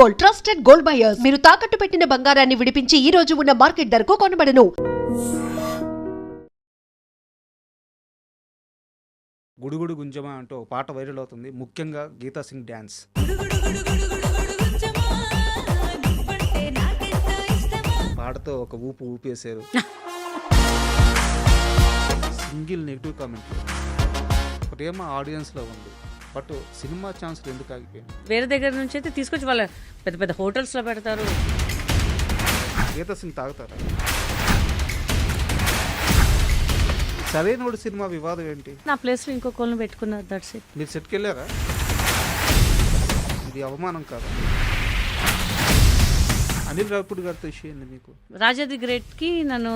Gold, trusted gold buyers. మీరు తాకట్టు పెట్టిన బంగారాన్ని విడిపించి ఈ రోజు ఉన్న మార్కెట్ ధరకు కొనబడను. గుడుగుడు గుంజమా అంటూ ఒక పాట వైరల్ అవుతుంది, ముఖ్యంగా గీతా సింగ్ డ్యాన్స్. పాటతో ఒక ఊపు ఊపేశారు. సింగిల్ నెగిటివ్ కామెంట్ ఒకటేమో ఆడియన్స్లో ఉంది, బట్ సినిమా ఛాన్స్లు ఎందుకు ఆగిపోయింది? వేరే దగ్గర నుంచి అయితే తీసుకొచ్చి వాళ్ళ పెద్ద పెద్ద హోటల్స్లో పెడతారు. గీతా సింగ్ తాగుతారా? సరైనోడు సినిమా వివాదం ఏంటి? నా ప్లేస్లో ఇంకొకళ్ళని పెట్టుకున్నారు. That's it. మీరు సెట్కి వెళ్ళారా? ఇది అవమానం కాదు. అనిల్ రావిపూడి గారితో ఇష్యూ ఏంది మీకు? రాజా ది గ్రేట్కి నన్ను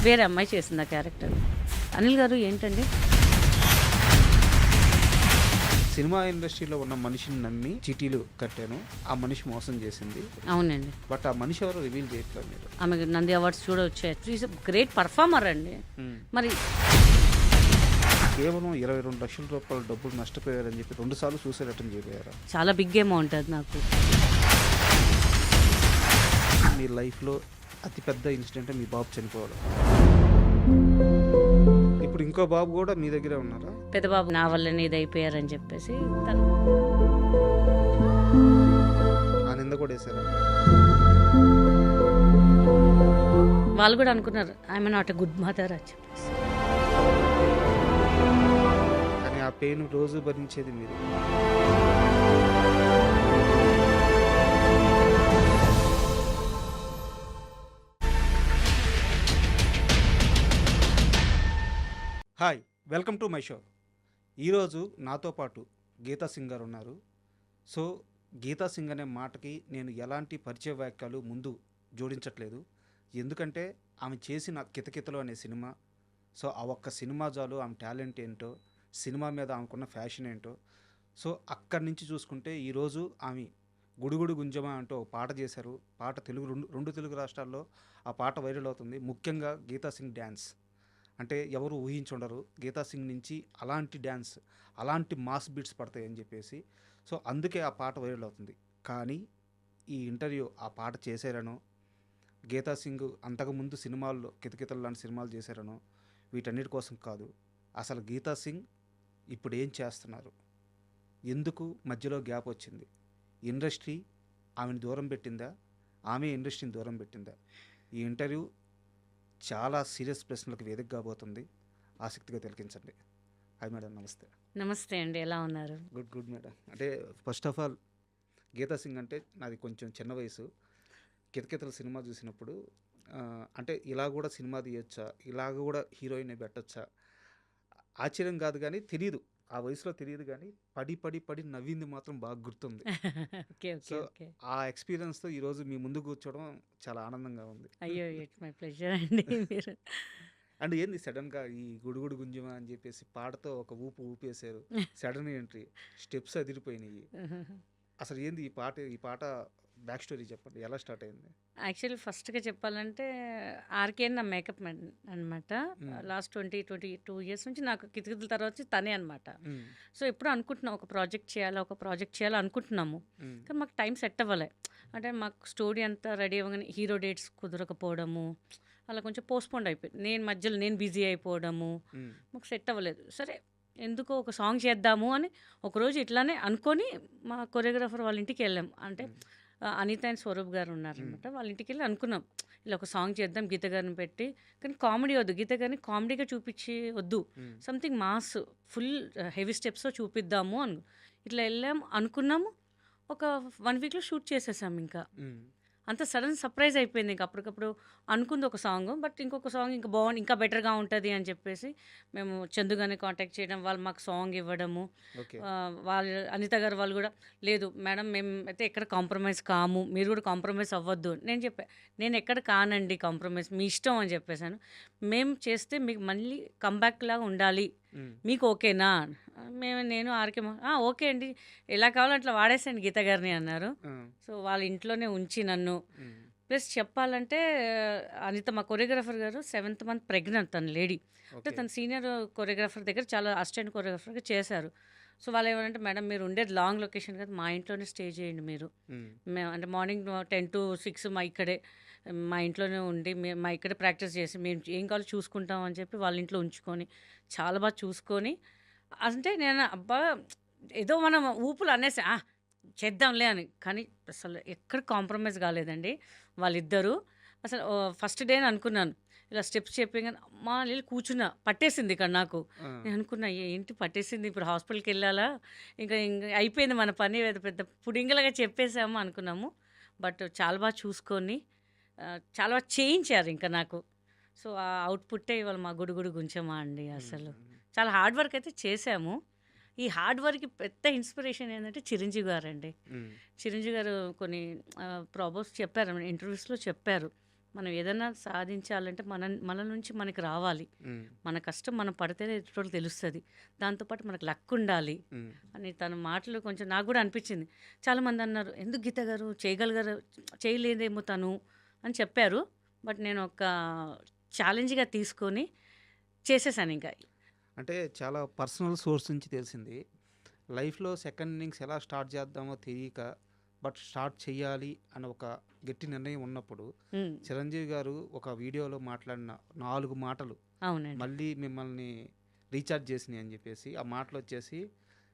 వేరే అమ్మాయి చేసింది ఆ క్యారెక్టర్. అనిల్ గారు ఏంటండి, సినిమా ఇండస్ట్రీలో ఉన్న మనిషిని నమ్మి చీటీలు కట్టాను, ఆ మనిషి మోసం చేసింది. అవునండి. బట్ ఆ మనిషి ఎవరు రివీల్ చేయట్లేదు మీరు. ఆమె నంది అవార్డ్స్ కూడా వచ్చాయి. ఈజ్ గ్రేట్ పర్ఫార్మర్ అండి. మరి కేవలం 22 లక్షల రూపాయల డబ్బులు నష్టపోయారని చెప్పి 2 సార్లు సూసైడ్ అటెంప్ట్ చేయబోయారా? చాలా బిగ్ అమౌంట్ అది నాకు. మీ లైఫ్లో అతిపెద్ద ఇన్సిడెంట్ మీ బాబు చనిపోవడం. ఇప్పుడు ఇంకో బాబు కూడా మీ దగ్గరే ఉన్నారా? పెద్ద బాబు నా వల్లనే ఇది అయిపోయారని చెప్పేసి తను ఆ నింద కూడా వేసారా? వాళ్ళు కూడా అనుకున్నారు I'm not a good mother అని చెప్పేసి. కానీ ఆ పెయిన్ రోజు భరించేది మీరు. Hi, welcome to my show. ఈరోజు నాతో పాటు గీతా సింగ్ గారు ఉన్నారు. సో గీతా సింగ్ అనే మాటకి నేను ఎలాంటి పరిచయ వాక్యాలు ముందు జోడించట్లేదు, ఎందుకంటే ఆమె చేసిన కితకితలు అనే సినిమా. సో ఆ ఒక్క సినిమా చాలు ఆమె టాలెంట్ ఏంటో, సినిమా మీద ఆమెకున్న ఫ్యాషన్ ఏంటో. సో అక్కడి నుంచి చూసుకుంటే ఈరోజు ఆమె గుడుగుడు గుంజమా అంటూ ఒక పాట చేశారు. పాట రెండు తెలుగు రాష్ట్రాల్లో ఆ పాట వైరల్ అవుతుంది, ముఖ్యంగా గీతా సింగ్ డ్యాన్స్. అంటే ఎవరు ఊహించుండరు గీతా సింగ్ నుంచి అలాంటి డ్యాన్స్, అలాంటి మాస్ బీట్స్ పడతాయని చెప్పేసి. సో అందుకే ఆ పాట వైరల్ అవుతుంది. కానీ ఈ ఇంటర్వ్యూ ఆ పాట చేశారనో, గీతా సింగ్ అంతకుముందు సినిమాల్లో కితకితలు లాంటి సినిమాలు చేశారనో, వీటన్నిటి కోసం కాదు. అసలు గీతా సింగ్ ఇప్పుడు ఏం చేస్తున్నారు, ఎందుకు మధ్యలో గ్యాప్ వచ్చింది, ఇండస్ట్రీ ఆమెను దూరం పెట్టిందా, ఆమె ఇండస్ట్రీని దూరం పెట్టిందా? ఈ ఇంటర్వ్యూ చాలా సీరియస్ ప్రశ్నలకు వేదిక కాబోతుంది, ఆసక్తిగా తిలకించండి. హాయ్ మేడం, నమస్తే. నమస్తే అండి, ఎలా ఉన్నారు? Good madam. అంటే first of all Geeta Singh అంటే నాది కొంచెం చిన్న వయసు. కితకితల సినిమా చూసినప్పుడు అంటే ఇలా కూడా సినిమా తీయొచ్చా, ఇలా కూడా హీరోయిన్ పెట్టచ్చా, ఆశ్చర్యం కాదు కానీ తెలియదు, ఆ వయసులో తెలియదు, కానీ పడి పడి పడి నవ్వింది మాత్రం బాగా గుర్తుంది. సో ఆ ఎక్స్పీరియన్స్తో ఈరోజు మీ ముందు కూర్చోవడం చాలా ఆనందంగా ఉంది. అయ్యో, ఇట్స్ మై ప్లెజర్ అండి. మీరు అండ్ ఏంది సడన్గా ఈ గుడుగుడు గుంజమా అని చెప్పేసి పాటతో ఒక ఊపు ఊపేశారు, సడన్ ఎంట్రీ, స్టెప్స్ అదిరిపోయినాయి. అసలు ఏంది ఈ పాట బ్యాక్ స్టోరీ చెప్పండి, ఎలా స్టార్ట్ అయింది? యాక్చువల్లీ ఫస్ట్గా చెప్పాలంటే ఆర్కే నా మేకప్ మ్యాన్ అనమాట. లాస్ట్ 22 ఇయర్స్ నుంచి నాకు కితకితల తర్వాత వచ్చి తనే అనమాట. సో ఎప్పుడు అనుకుంటున్నాం ఒక ప్రాజెక్ట్ చేయాలి అనుకుంటున్నాము, కానీ మాకు టైం సెట్ అవ్వలే. అంటే మాకు స్టోరీ అంతా రెడీ అవ్వగానే హీరో డేట్స్ కుదరకపోవడము, అలా కొంచెం పోస్ట్పోండ్ అయిపోయింది. మధ్యలో నేను బిజీ అయిపోవడము, మాకు సెట్ అవ్వలేదు. సరే ఎందుకో ఒక సాంగ్ చేద్దాము అని ఒకరోజు ఇట్లానే అనుకొని మా కొరియోగ్రాఫర్ వాళ్ళ ఇంటికి వెళ్ళాం. అంటే అనిత అండ్ స్వరూప్ గారు ఉన్నారనమాట, వాళ్ళ ఇంటికి వెళ్ళి అనుకున్నాం ఇలా ఒక సాంగ్ చేద్దాం గీత గారిని పెట్టి, కానీ కామెడీ వద్దు, గీత గారిని కామెడీగా చూపించి వద్దు, సంథింగ్ మాస్ ఫుల్ హెవీ స్టెప్స్తో చూపిద్దాము అని ఇట్లా వెళ్ళాం అనుకున్నాము. ఒక 1 వీక్లో షూట్ చేసేసాం. ఇంకా అంత సడన్ సర్ప్రైజ్ అయిపోయింది. ఇంకా అప్పటికప్పుడు అనుకుంది ఒక సాంగ్, బట్ ఇంకొక సాంగ్ ఇంకా బాగుంది, ఇంకా బెటర్గా ఉంటుంది అని చెప్పేసి మేము చందుగానే కాంటాక్ట్ చేయడం, వాళ్ళు మాకు సాంగ్ ఇవ్వడము. వాళ్ళు అనిత గారు వాళ్ళు కూడా లేదు మేడం మేము అయితే ఎక్కడ కాంప్రమైజ్ కాము, మీరు కూడా కాంప్రమైజ్ అవ్వద్దు. నేను ఎక్కడ కానండి కాంప్రమైజ్, మీ ఇష్టం అని చెప్పేసాను. మేము చేస్తే మీకు మళ్ళీ కంబ్యాక్ లాగా ఉండాలి, మీకు ఓకేనా? నేను ఆర్కే ఓకే అండి, ఎలా కావాలో అట్లా వాడేసాను గీత గారిని అన్నారు. సో వాళ్ళ ఇంట్లోనే ఉంచి నన్ను, ప్లస్ చెప్పాలంటే అనిత మా కొరియోగ్రాఫర్ గారు 7th మంత్ ప్రెగ్నెంట్, తన లేడీ. అంటే తన సీనియర్ కొరియోగ్రాఫర్ దగ్గర చాలా అసిస్టెంట్ కొరియోగ్రాఫర్గా చేశారు. సో వాళ్ళు ఏమంటే మేడం మీరు ఉండేది లాంగ్ లొకేషన్ కదా, మా ఇంట్లోనే స్టే చేయండి మీరు. మేము అంటే మార్నింగ్ 10 to 6 మా ఇంట్లోనే ఉండి మా ఇక్కడే ప్రాక్టీస్ చేసి మేము ఏం కావాలో చూసుకుంటాం అని చెప్పి వాళ్ళ ఇంట్లో ఉంచుకొని చాలా బాగా చూసుకొని, అంటే నేను అబ్బా ఏదో మనం ఊపులు అనేసి చేద్దాంలే అని, కానీ అసలు ఎక్కడ కాంప్రమైజ్ కాలేదండి వాళ్ళిద్దరూ. అసలు ఫస్ట్ డే అనుకున్నాను ఇలా స్టెప్స్ చెప్పగానే అమ్మా వెళ్ళి కూర్చున్నా, పట్టేసింది ఇక్కడ నాకు. నేను అనుకున్నా ఏంటి పట్టేసింది, ఇప్పుడు హాస్పిటల్కి వెళ్ళాలా, ఇంకా అయిపోయింది మన పని, పెద్ద పుడింగలాగా చెప్పేసాము అనుకున్నాము. బట్ చాలా బాగా చూసుకొని చాలా బాగా చేయించారు ఇంకా నాకు. సో ఆ అవుట్పుట్టే ఇవాళ మా గుడుగుడు గుంచమా అండి. అసలు చాలా హార్డ్ వర్క్ అయితే చేశాము. ఈ హార్డ్ వర్క్కి పెద్ద ఇన్స్పిరేషన్ ఏంటంటే చిరంజీవి గారు అండి. చిరంజీవి గారు కొన్ని ప్రాబ్లమ్స్ చెప్పారు, ఇంటర్వ్యూస్లో చెప్పారు, మనం ఏదైనా సాధించాలంటే మన నుంచి మనకి రావాలి, మన కష్టం మనం పడితేనే ఎదుటి తెలుస్తుంది, దాంతోపాటు మనకు లక్ ఉండాలి అని తన మాటలు కొంచెం నాకు కూడా అనిపించింది. చాలామంది అన్నారు ఎందుకు గీత గారు చేయగలగారు, చేయలేదేమో తను అని చెప్పారు. బట్ నేను ఒక ఛాలెంజ్గా తీసుకొని చేసేసాను. ఇంకా అంటే చాలా పర్సనల్ సోర్స్ నుంచి తెలిసింది. లైఫ్లో సెకండ్ ఇన్నింగ్స్ ఎలా స్టార్ట్ చేద్దామో తెలియక బట్ స్టార్ట్ చేయాలి అని ఒక గట్టి నిర్ణయం ఉన్నప్పుడు చిరంజీవి గారు ఒక వీడియోలో మాట్లాడిన 4 మాటలు అవునండి, మళ్ళీ మిమ్మల్ని రీఛార్జ్ చేసినాయి అని చెప్పేసి, ఆ మాటలు వచ్చేసి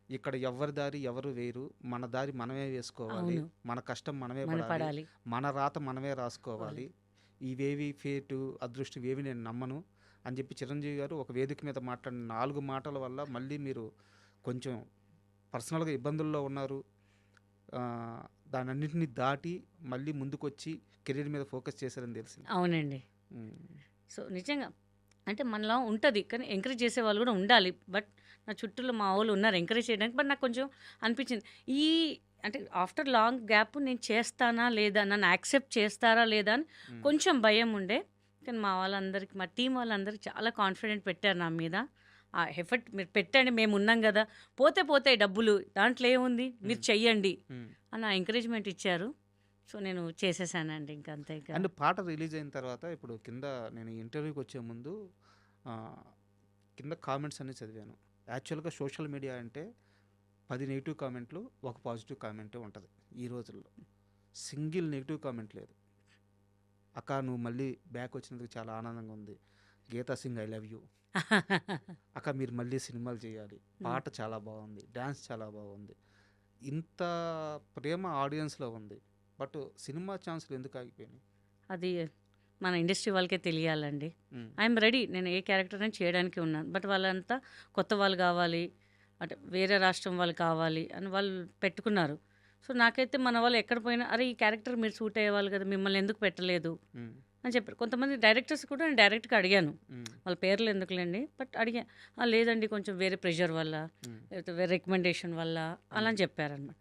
ఇక్కడ ఎవరి దారి ఎవరు వేరు, మన దారి మనమే వేసుకోవాలి, అవును, మన కష్టం మనమే మన పడాలి, పడాలి. మన రాత మనమే రాసుకోవాలి, ఇవేవి ఫేటు అదృష్టం ఇవేవి నేను నమ్మను అని చెప్పి చిరంజీవి గారు ఒక వేదిక మీద మాట్లాడిన 4 మాటల వల్ల మళ్ళీ మీరు కొంచెం పర్సనల్గా ఇబ్బందుల్లో ఉన్నారు. దానన్నింటినీ దాటి మళ్ళీ ముందుకొచ్చి కెరీర్ మీద ఫోకస్ చేశారని తెలిసింది. అవునండి. సో నిజంగా అంటే మనలో ఉంటుంది, కానీ ఎంకరేజ్ చేసే వాళ్ళు కూడా ఉండాలి. బట్ నా చుట్టూలో మా వాళ్ళు ఉన్నారు ఎంకరేజ్ చేయడానికి. బట్ నాకు కొంచెం అనిపించింది ఈ అంటే ఆఫ్టర్ లాంగ్ గ్యాప్ నేను చేస్తానా లేదా, నన్ను యాక్సెప్ట్ చేస్తారా లేదా అని కొంచెం భయం ఉండే. కానీ మా వాళ్ళందరికీ, మా టీం వాళ్ళందరికీ చాలా కాన్ఫిడెంట్ పెట్టారు నా మీద. ఆ ఎఫర్ట్ మీరు పెట్టండి, మేము ఉన్నాం కదా, పోతాయి డబ్బులు, దాంట్లో ఏముంది, మీరు చెయ్యండి అన్న ఎంకరేజ్మెంట్ ఇచ్చారు. సో నేను చేసేసానండి ఇంకా అంతే. అండ్ పాట రిలీజ్ అయిన తర్వాత ఇప్పుడు కింద నేను ఇంటర్వ్యూకి వచ్చే ముందు కింద కామెంట్స్ అన్ని చదివాను. యాక్చువల్గా సోషల్ మీడియా అంటే 10 నెగిటివ్ కామెంట్లు, ఒక పాజిటివ్ కామెంటే ఉంటుంది. ఈ రోజుల్లో సింగిల్ నెగిటివ్ కామెంట్ లేదు. అక్క నువ్వు మళ్ళీ బ్యాక్ వచ్చినందుకు చాలా ఆనందంగా ఉంది, Geeta Singh I love you అక్క, మీరు మళ్ళీ సినిమాలు చేయాలి, పాట చాలా బాగుంది, డ్యాన్స్ చాలా బాగుంది, ఇంత ప్రేమ ఆడియన్స్లో ఉంది, బట్ సినిమా ఛాన్సులు ఎందుకు ఆగిపోయినాయి? అది మన ఇండస్ట్రీ వాళ్ళకే తెలియాలండి. ఐఎమ్ రెడీ, నేను ఏ క్యారెక్టర్ అని చేయడానికి ఉన్నాను. బట్ వాళ్ళంతా కొత్త వాళ్ళు కావాలి, అంటే వేరే రాష్ట్రం వాళ్ళు కావాలి అని వాళ్ళు పెట్టుకున్నారు. సో నాకైతే మన వాళ్ళు ఎక్కడ పోయినా అరే ఈ క్యారెక్టర్ మీరు సూట్ అయ్యేవాళ్ళు కదా, మిమ్మల్ని ఎందుకు పెట్టలేదు అని చెప్పారు. కొంతమంది డైరెక్టర్స్ కూడా నేను డైరెక్ట్గా అడిగాను, వాళ్ళ పేర్లు ఎందుకులేండి, బట్ అడిగా లేదండి కొంచెం వేరే ప్రెషర్ వల్ల, లేకపోతే వేరే రికమెండేషన్ వల్ల అలా అని చెప్పారనమాట.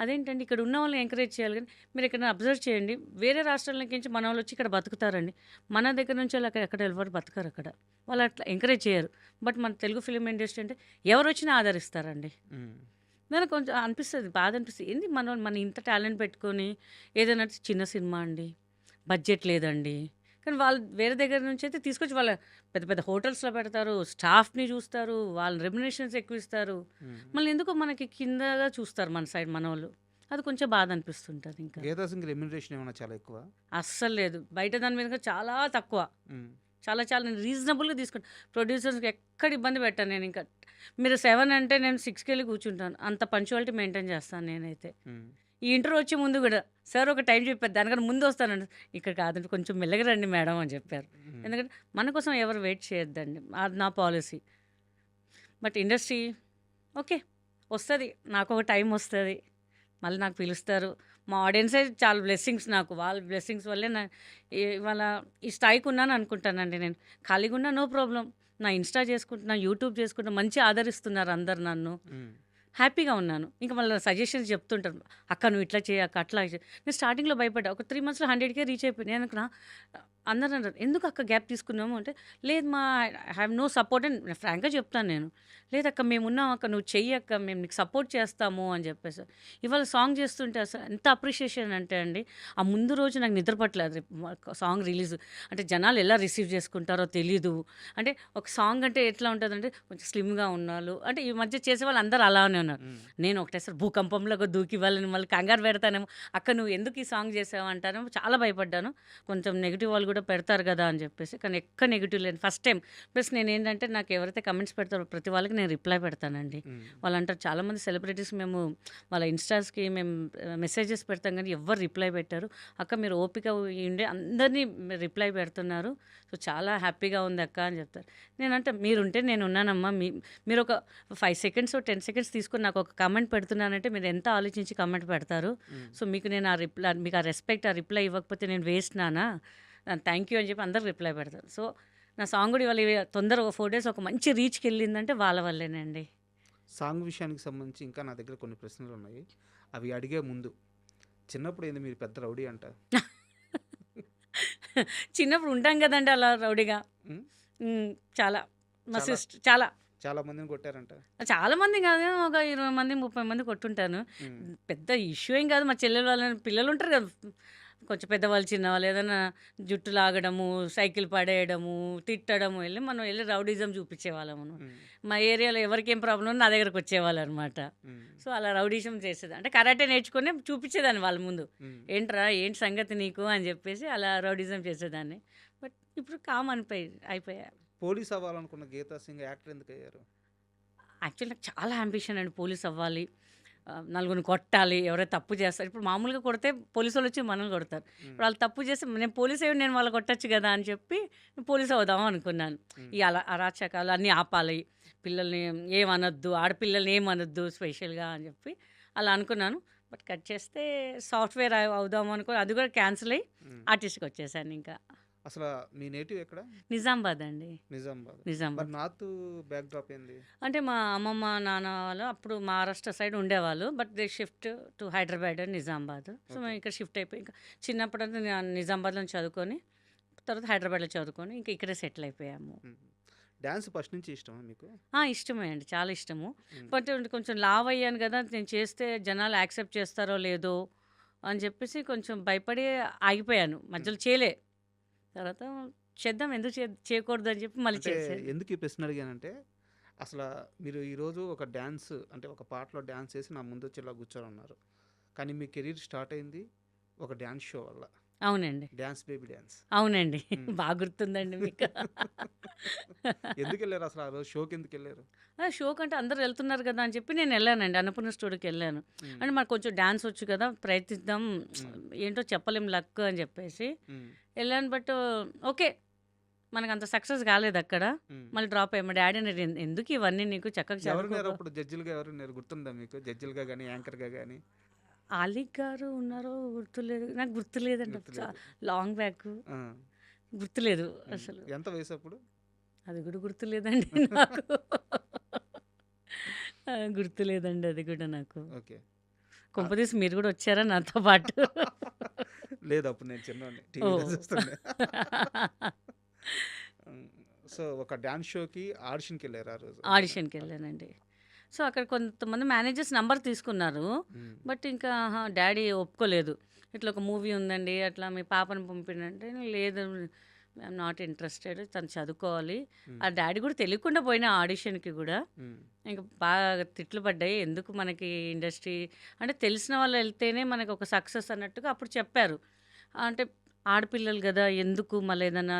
అదేంటండి ఇక్కడ ఉన్న వాళ్ళని ఎంకరేజ్ చేయాలి, కానీ మీరు ఇక్కడ అబ్జర్వ్ చేయండి, వేరే రాష్ట్రాలకి నుంచి మన వాళ్ళు వచ్చి ఇక్కడ బతుకుతారండి, మన దగ్గర నుంచి వాళ్ళు ఎక్కడ ఎవరు బతకరు, అక్కడ వాళ్ళు అట్లా ఎంకరేజ్ చేయరు. బట్ మన తెలుగు ఫిలిం ఇండస్ట్రీ అంటే ఎవరు వచ్చినా ఆదరిస్తారండి. నాకు కొంచెం అనిపిస్తుంది, బాధ అనిపిస్తుంది, ఏంది మన ఇంత టాలెంట్ పెట్టుకొని ఏదైనా చిన్న సినిమా అండి, బడ్జెట్ లేదండి, కానీ వాళ్ళు వేరే దగ్గర నుంచి అయితే తీసుకొచ్చి వాళ్ళ పెద్ద పెద్ద హోటల్స్లో పెడతారు, స్టాఫ్ని చూస్తారు, వాళ్ళ రెమ్యునరేషన్స్ ఎక్కువ ఇస్తారు, మళ్ళీ ఎందుకో మనకి కిందగా చూస్తారు మన సైడ్ మన వాళ్ళు. అది కొంచెం బాధ అనిపిస్తుంటుంది. ఇంకా గీతా సింగ్ రెమ్యునరేషన్ ఏమైనా చాలా ఎక్కువ? అస్సలు లేదు, బయట దాని మీద చాలా తక్కువ, చాలా నేను రీజనబుల్గా తీసుకుంటాను. ప్రొడ్యూసర్స్కి ఎక్కడ ఇబ్బంది పెట్టాను నేను. ఇంకా మీరు 7 అంటే నేను 6కి వెళ్ళి కూర్చుంటాను, అంత పంచువాలిటీ మెయింటైన్ చేస్తాను నేనైతే. ఈ ఇంటర్వ్యూ వచ్చే ముందు కూడా సార్ ఒక టైం చెప్పారు, దానికన్నా ముందు వస్తానండి, ఇక్కడ కాదండి కొంచెం మెల్లగా రండి మేడం అని చెప్పారు. ఎందుకంటే మన కోసం ఎవరు వెయిట్ చేయొద్దండి, అది నా పాలసీ. బట్ ఇండస్ట్రీ ఓకే వస్తుంది, నాకు ఒక టైం వస్తుంది, మళ్ళీ నాకు పిలుస్తారు. మా ఆడియన్సే చాలా బ్లెస్సింగ్స్, నాకు వాళ్ళ బ్లెస్సింగ్స్ వల్లే ఇవాళ ఈ స్థాయికి ఉన్నాను అనుకుంటానండి. నేను ఖాళీగా ఉన్నా నో ప్రాబ్లం, నా ఇన్స్టా చేసుకుంటున్నా, యూట్యూబ్ చేసుకుంటున్నా, మంచి ఆదరిస్తున్నారు అందరు నన్ను, హ్యాపీగా ఉన్నాను. ఇంకా మళ్ళీ సజెషన్స్ చెప్తుంటారు, అక్క నువ్వు ఇట్లా చేయి, అక్క అట్లా చేయి. నేను స్టార్టింగ్లో భయపడ్డా, ఒక 3 monthsలో 100K రీచ్ అయిపోయింది. నేను అనుకున్నా అందరూ అన్నారు, "ఎందుకు అక్క గ్యాప్ తీసుకున్నాము?" అంటే, "లేదు మా ఐ హావ్ నో సపోర్ట్" అని ఫ్రాంక్‌గా చెప్తాను నేను. "లేదక్క మేమున్నాం అక్క, నువ్వు చెయ్యి అక్క, మేము నీకు సపోర్ట్ చేస్తాము" అని చెప్పేసి. ఇవాళ సాంగ్ చేస్తుంటే అసలు ఎంత అప్రిషియేషన్ అంటే అండి, ఆ ముందు రోజు నాకు నిద్ర పట్టలేదు. సాంగ్ రిలీజ్ అంటే జనాలు ఎలా రిసీవ్ చేసుకుంటారో తెలీదు. అంటే ఒక సాంగ్ అంటే ఎట్లా ఉంటుందంటే కొంచెం స్లిమ్‌గా ఉన్నాళ్ళు అంటే ఈ మధ్య చేసేవాళ్ళు అందరూ అలానే ఉన్నారు. నేను ఒకటేసారి భూకంపంలాగా దూకి వాళ్ళని మళ్ళీ కంగారు పెడతానేమో, "అక్క నువ్వు ఎందుకు ఈ సాంగ్ చేసావు" అంటానేమో, చాలా భయపడ్డాను. కొంచెం నెగిటివ్ వాళ్ళు కూడా పెడతారు కదా అని చెప్పేసి, కానీ ఎక్కడ నెగిటివ్ లేదు ఫస్ట్ టైం. ప్లస్ నేనేంటంటే నాకు ఎవరైతే కమెంట్స్ పెడతారో ప్రతి వాళ్ళకి నేను రిప్లై పెడతానండి. వాళ్ళు అంటారు, చాలామంది సెలబ్రిటీస్ మేము వాళ్ళ ఇన్స్టాస్కి మేము మెసేజెస్ పెడతాం కానీ ఎవ్వరు రిప్లై పెట్టారు. అక్క మీరు ఓపిక ఉండి అందరినీ రిప్లై పెడుతున్నారు, సో చాలా హ్యాపీగా ఉంది అక్క అని చెప్తారు. నేనంటే మీరుంటే నేను ఉన్నానమ్మా, మీరు ఒక 5 సెకండ్స్ 10 సెకండ్స్ తీసుకొని నాకు ఒక కమెంట్ పెడుతున్నానంటే మీరు ఎంత ఆలోచించి కమెంట్ పెడతారు. సో మీకు నేను ఆ రిప్లై, మీకు ఆ రెస్పెక్ట్ ఆ రిప్లై ఇవ్వకపోతే నేను వేస్ట్ నానా, థ్యాంక్ యూ అని చెప్పి అందరు రిప్లై పెడతారు. సో నా సాంగ్ కూడా ఇవాళ తొందరగా 4 డేస్ ఒక మంచి రీచ్కి వెళ్ళిందంటే వాళ్ళ వల్లేనండి. సాంగ్ విషయానికి సంబంధించి ఇంకా నా దగ్గర కొన్ని ప్రశ్నలు ఉన్నాయి. అవి అడిగే ముందు చిన్నప్పుడు ఏంది మీరు పెద్ద రౌడీ అంట? చిన్నప్పుడు ఉంటాం కదండి అలా రౌడీగా. ఉమ్, చాలా మా చాలా సిస్టర్ చాలా చాలా మందిని కొట్టారంట. చాలా మంది కాదు, ఒక 20 మంది 30 మంది కొట్టుంటాను. ఉమ్, పెద్ద ఇష్యూ ఏం కాదు. మా చెల్లెలు వాళ్ళ పిల్లలు ఉంటారు కదా, కొంచెం పెద్దవాళ్ళు చిన్నవాళ్ళు ఏదైనా జుట్టు లాగడము, సైకిల్ పడేయడము, తిట్టడము, మనం వెళ్ళి రౌడీజం చూపించేవాళ్ళము. ఉమ్, మా ఏరియాలో ఎవరికేం ప్రాబ్లం ఉన్నా నా దగ్గరకు వచ్చేవాళ్ళు అనమాట. ఉమ్, సో అలా రౌడీజం చేసేది అంటే కరాటే నేర్చుకుని చూపించేదాన్ని వాళ్ళ ముందు, ఉమ్. ఏంట్రా ఏంటి సంగతి నీకు అని చెప్పేసి అలా రౌడీజం చేసేదాన్ని. బట్ ఇప్పుడు కామ్ అయిపోయా. పోలీస్ అవ్వాలనుకున్న గీతా సింగ్ యాక్టర్ ఎందుకు అయ్యారు? యాక్చువల్లీ నాకు చాలా అంబిషన్ అండి, పోలీస్ అవ్వాలి, నలుగురిని కొట్టాలి, ఎవరైతే తప్పు చేస్తారు. ఇప్పుడు మామూలుగా కొడితే పోలీసు వాళ్ళు వచ్చి మనల్ని కొడతారు. ఇప్పుడు వాళ్ళు తప్పు చేస్తే నేను పోలీస్ అయ్యి నేను వాళ్ళు కొట్టచ్చు కదా అని చెప్పి పోలీస్ అవుదాం అనుకున్నాను. ఈ అరాచకాలు అన్నీ ఆపాలి, పిల్లల్ని ఏమనొద్దు, ఆడపిల్లల్ని ఏమనొద్దు స్పెషల్గా అని చెప్పి అలా అనుకున్నాను. బట్ కట్ చేస్తే సాఫ్ట్వేర్ అవుదాం అనుకో, అది కూడా క్యాన్సిల్ అయ్యి ఆర్టిస్ట్కి వచ్చేసాను. ఇంకా అసలు మీ నేటివ్ ఎక్కడ? నిజామాబాద్ అండి. నిజామాబాద్. నిజామాబాద్ మరి నార్త్ బ్యాక్ డ్రాప్ ఏంది? అంటే మా అమ్మమ్మ నాన్న వాళ్ళు అప్పుడు మహారాష్ట్ర సైడ్ ఉండేవాళ్ళు, but they shift to Hyderabad and Nizamabad. So మేము ఇక్కడ షిఫ్ట్ అయిపోయి ఇంకా చిన్నప్పుడంతా నేను నిజామాబాద్లో చదువుకొని తర్వాత హైదరాబాద్లో చదువుకొని ఇంకా ఇక్కడే సెటిల్ అయిపోయాము. డ్యాన్స్ ఫస్ట్ నుంచి ఇష్టమా మీకు? ఇష్టమే అండి, చాలా ఇష్టము. బట్ కొంచెం లావ్ అయ్యాను కదా, నేను చేస్తే జనాలు యాక్సెప్ట్ చేస్తారో లేదో అని చెప్పేసి కొంచెం భయపడి ఆగిపోయాను, మధ్యలో చేయలే. తర్వాత చేద్దాం, ఎందుకు చేయకూడదు అని చెప్పి మళ్ళీ అంటే చేసాను. ఎందుకు ఈ ప్రశ్న అడిగానంటే అసలు మీరు ఈరోజు ఒక డ్యాన్స్ అంటే ఒక పాటలో డ్యాన్స్ చేసి నా ముందు వచ్చి ఇలా కూర్చొని ఉన్నారు, కానీ మీ కెరీర్ స్టార్ట్ అయింది ఒక డ్యాన్స్ షో వల్ల. అవునండి, డ్యాన్స్ బేబీ డ్యాన్స్. అవునండి. బాగా గుర్తుందండి మీకు. ఎందుకు వెళ్ళారు అసలు ఆ రోజు షోకి? ఎందుకు వెళ్ళారు? షో కంటే అందరు వెళ్తున్నారు కదా అని చెప్పి నేను వెళ్ళానండి, అన్నపూర్ణ స్టూడియోకి వెళ్ళాను. అంటే మాకు కొంచెం డ్యాన్స్ వచ్చు కదా, ప్రయత్నిద్దాం, ఏంటో చెప్పలేం లక్ అని చెప్పేసి వెళ్ళాను. బట్ ఓకే, మనకు అంత సక్సెస్ కాలేదు అక్కడ, మళ్ళీ డ్రాప్ అయ్యా. మా డాడీ అన్నారు, ఎందుకు ఇవన్నీ నీకు చక్కగా ఎవరున్నారు చదువుకో." అప్పుడు జడ్జిలుగా? ఎవరున్నారు గుర్తుందా మీకు? జడ్జిలుగా కానీ యాంకర్గా కానీ? ఆలిక్ గారు ఉన్నారో గుర్తులేదు, నాకు గుర్తులేదండి, గుర్తులేదు. లాంగ్ బ్యాక్ ఆ. గుర్తులేదు అసలు. ఎంత వయసు అప్పుడు? అది కూడా గుర్తులేదండి నాకు. గుర్తులేదండి అది కూడా నాకు. ఓకే. కొంపదీసి మీరు కూడా వచ్చారా నాతో పాటు? లేదు, అప్పుడు నేను చిన్నవాడిని, ఓ టీవీలో చూస్తుండే. సో ఒక డ్యాన్స్ షోకి ఆడిషన్కి వెళ్ళారు ఆ రోజు? ఆడిషన్కి వెళ్ళానండి. సో అక్కడ కొంతమంది మేనేజర్స్ నంబర్ తీసుకున్నారు, బట్ ఇంకా డాడీ ఒప్పుకోలేదు. ఇట్లా ఒక మూవీ ఉందండి, అట్లా మీ పాపను పంపినంటే, లేదు ఐఎమ్ నాట్ ఇంట్రెస్టెడ్, తను చదువుకోవాలి. ఆ డాడీ కూడా తెలియకుండా పోయిన ఆడిషన్కి కూడా. ఇంకా బాగా తిట్లు పడ్డాయి, ఎందుకు మనకి ఇండస్ట్రీ అంటే తెలిసిన వాళ్ళు వెళ్తేనే మనకు ఒక సక్సెస్ అన్నట్టుగా అప్పుడు చెప్పారు. అంటే ఆడపిల్లలు కదా, ఎందుకు మళ్ళీ ఏదైనా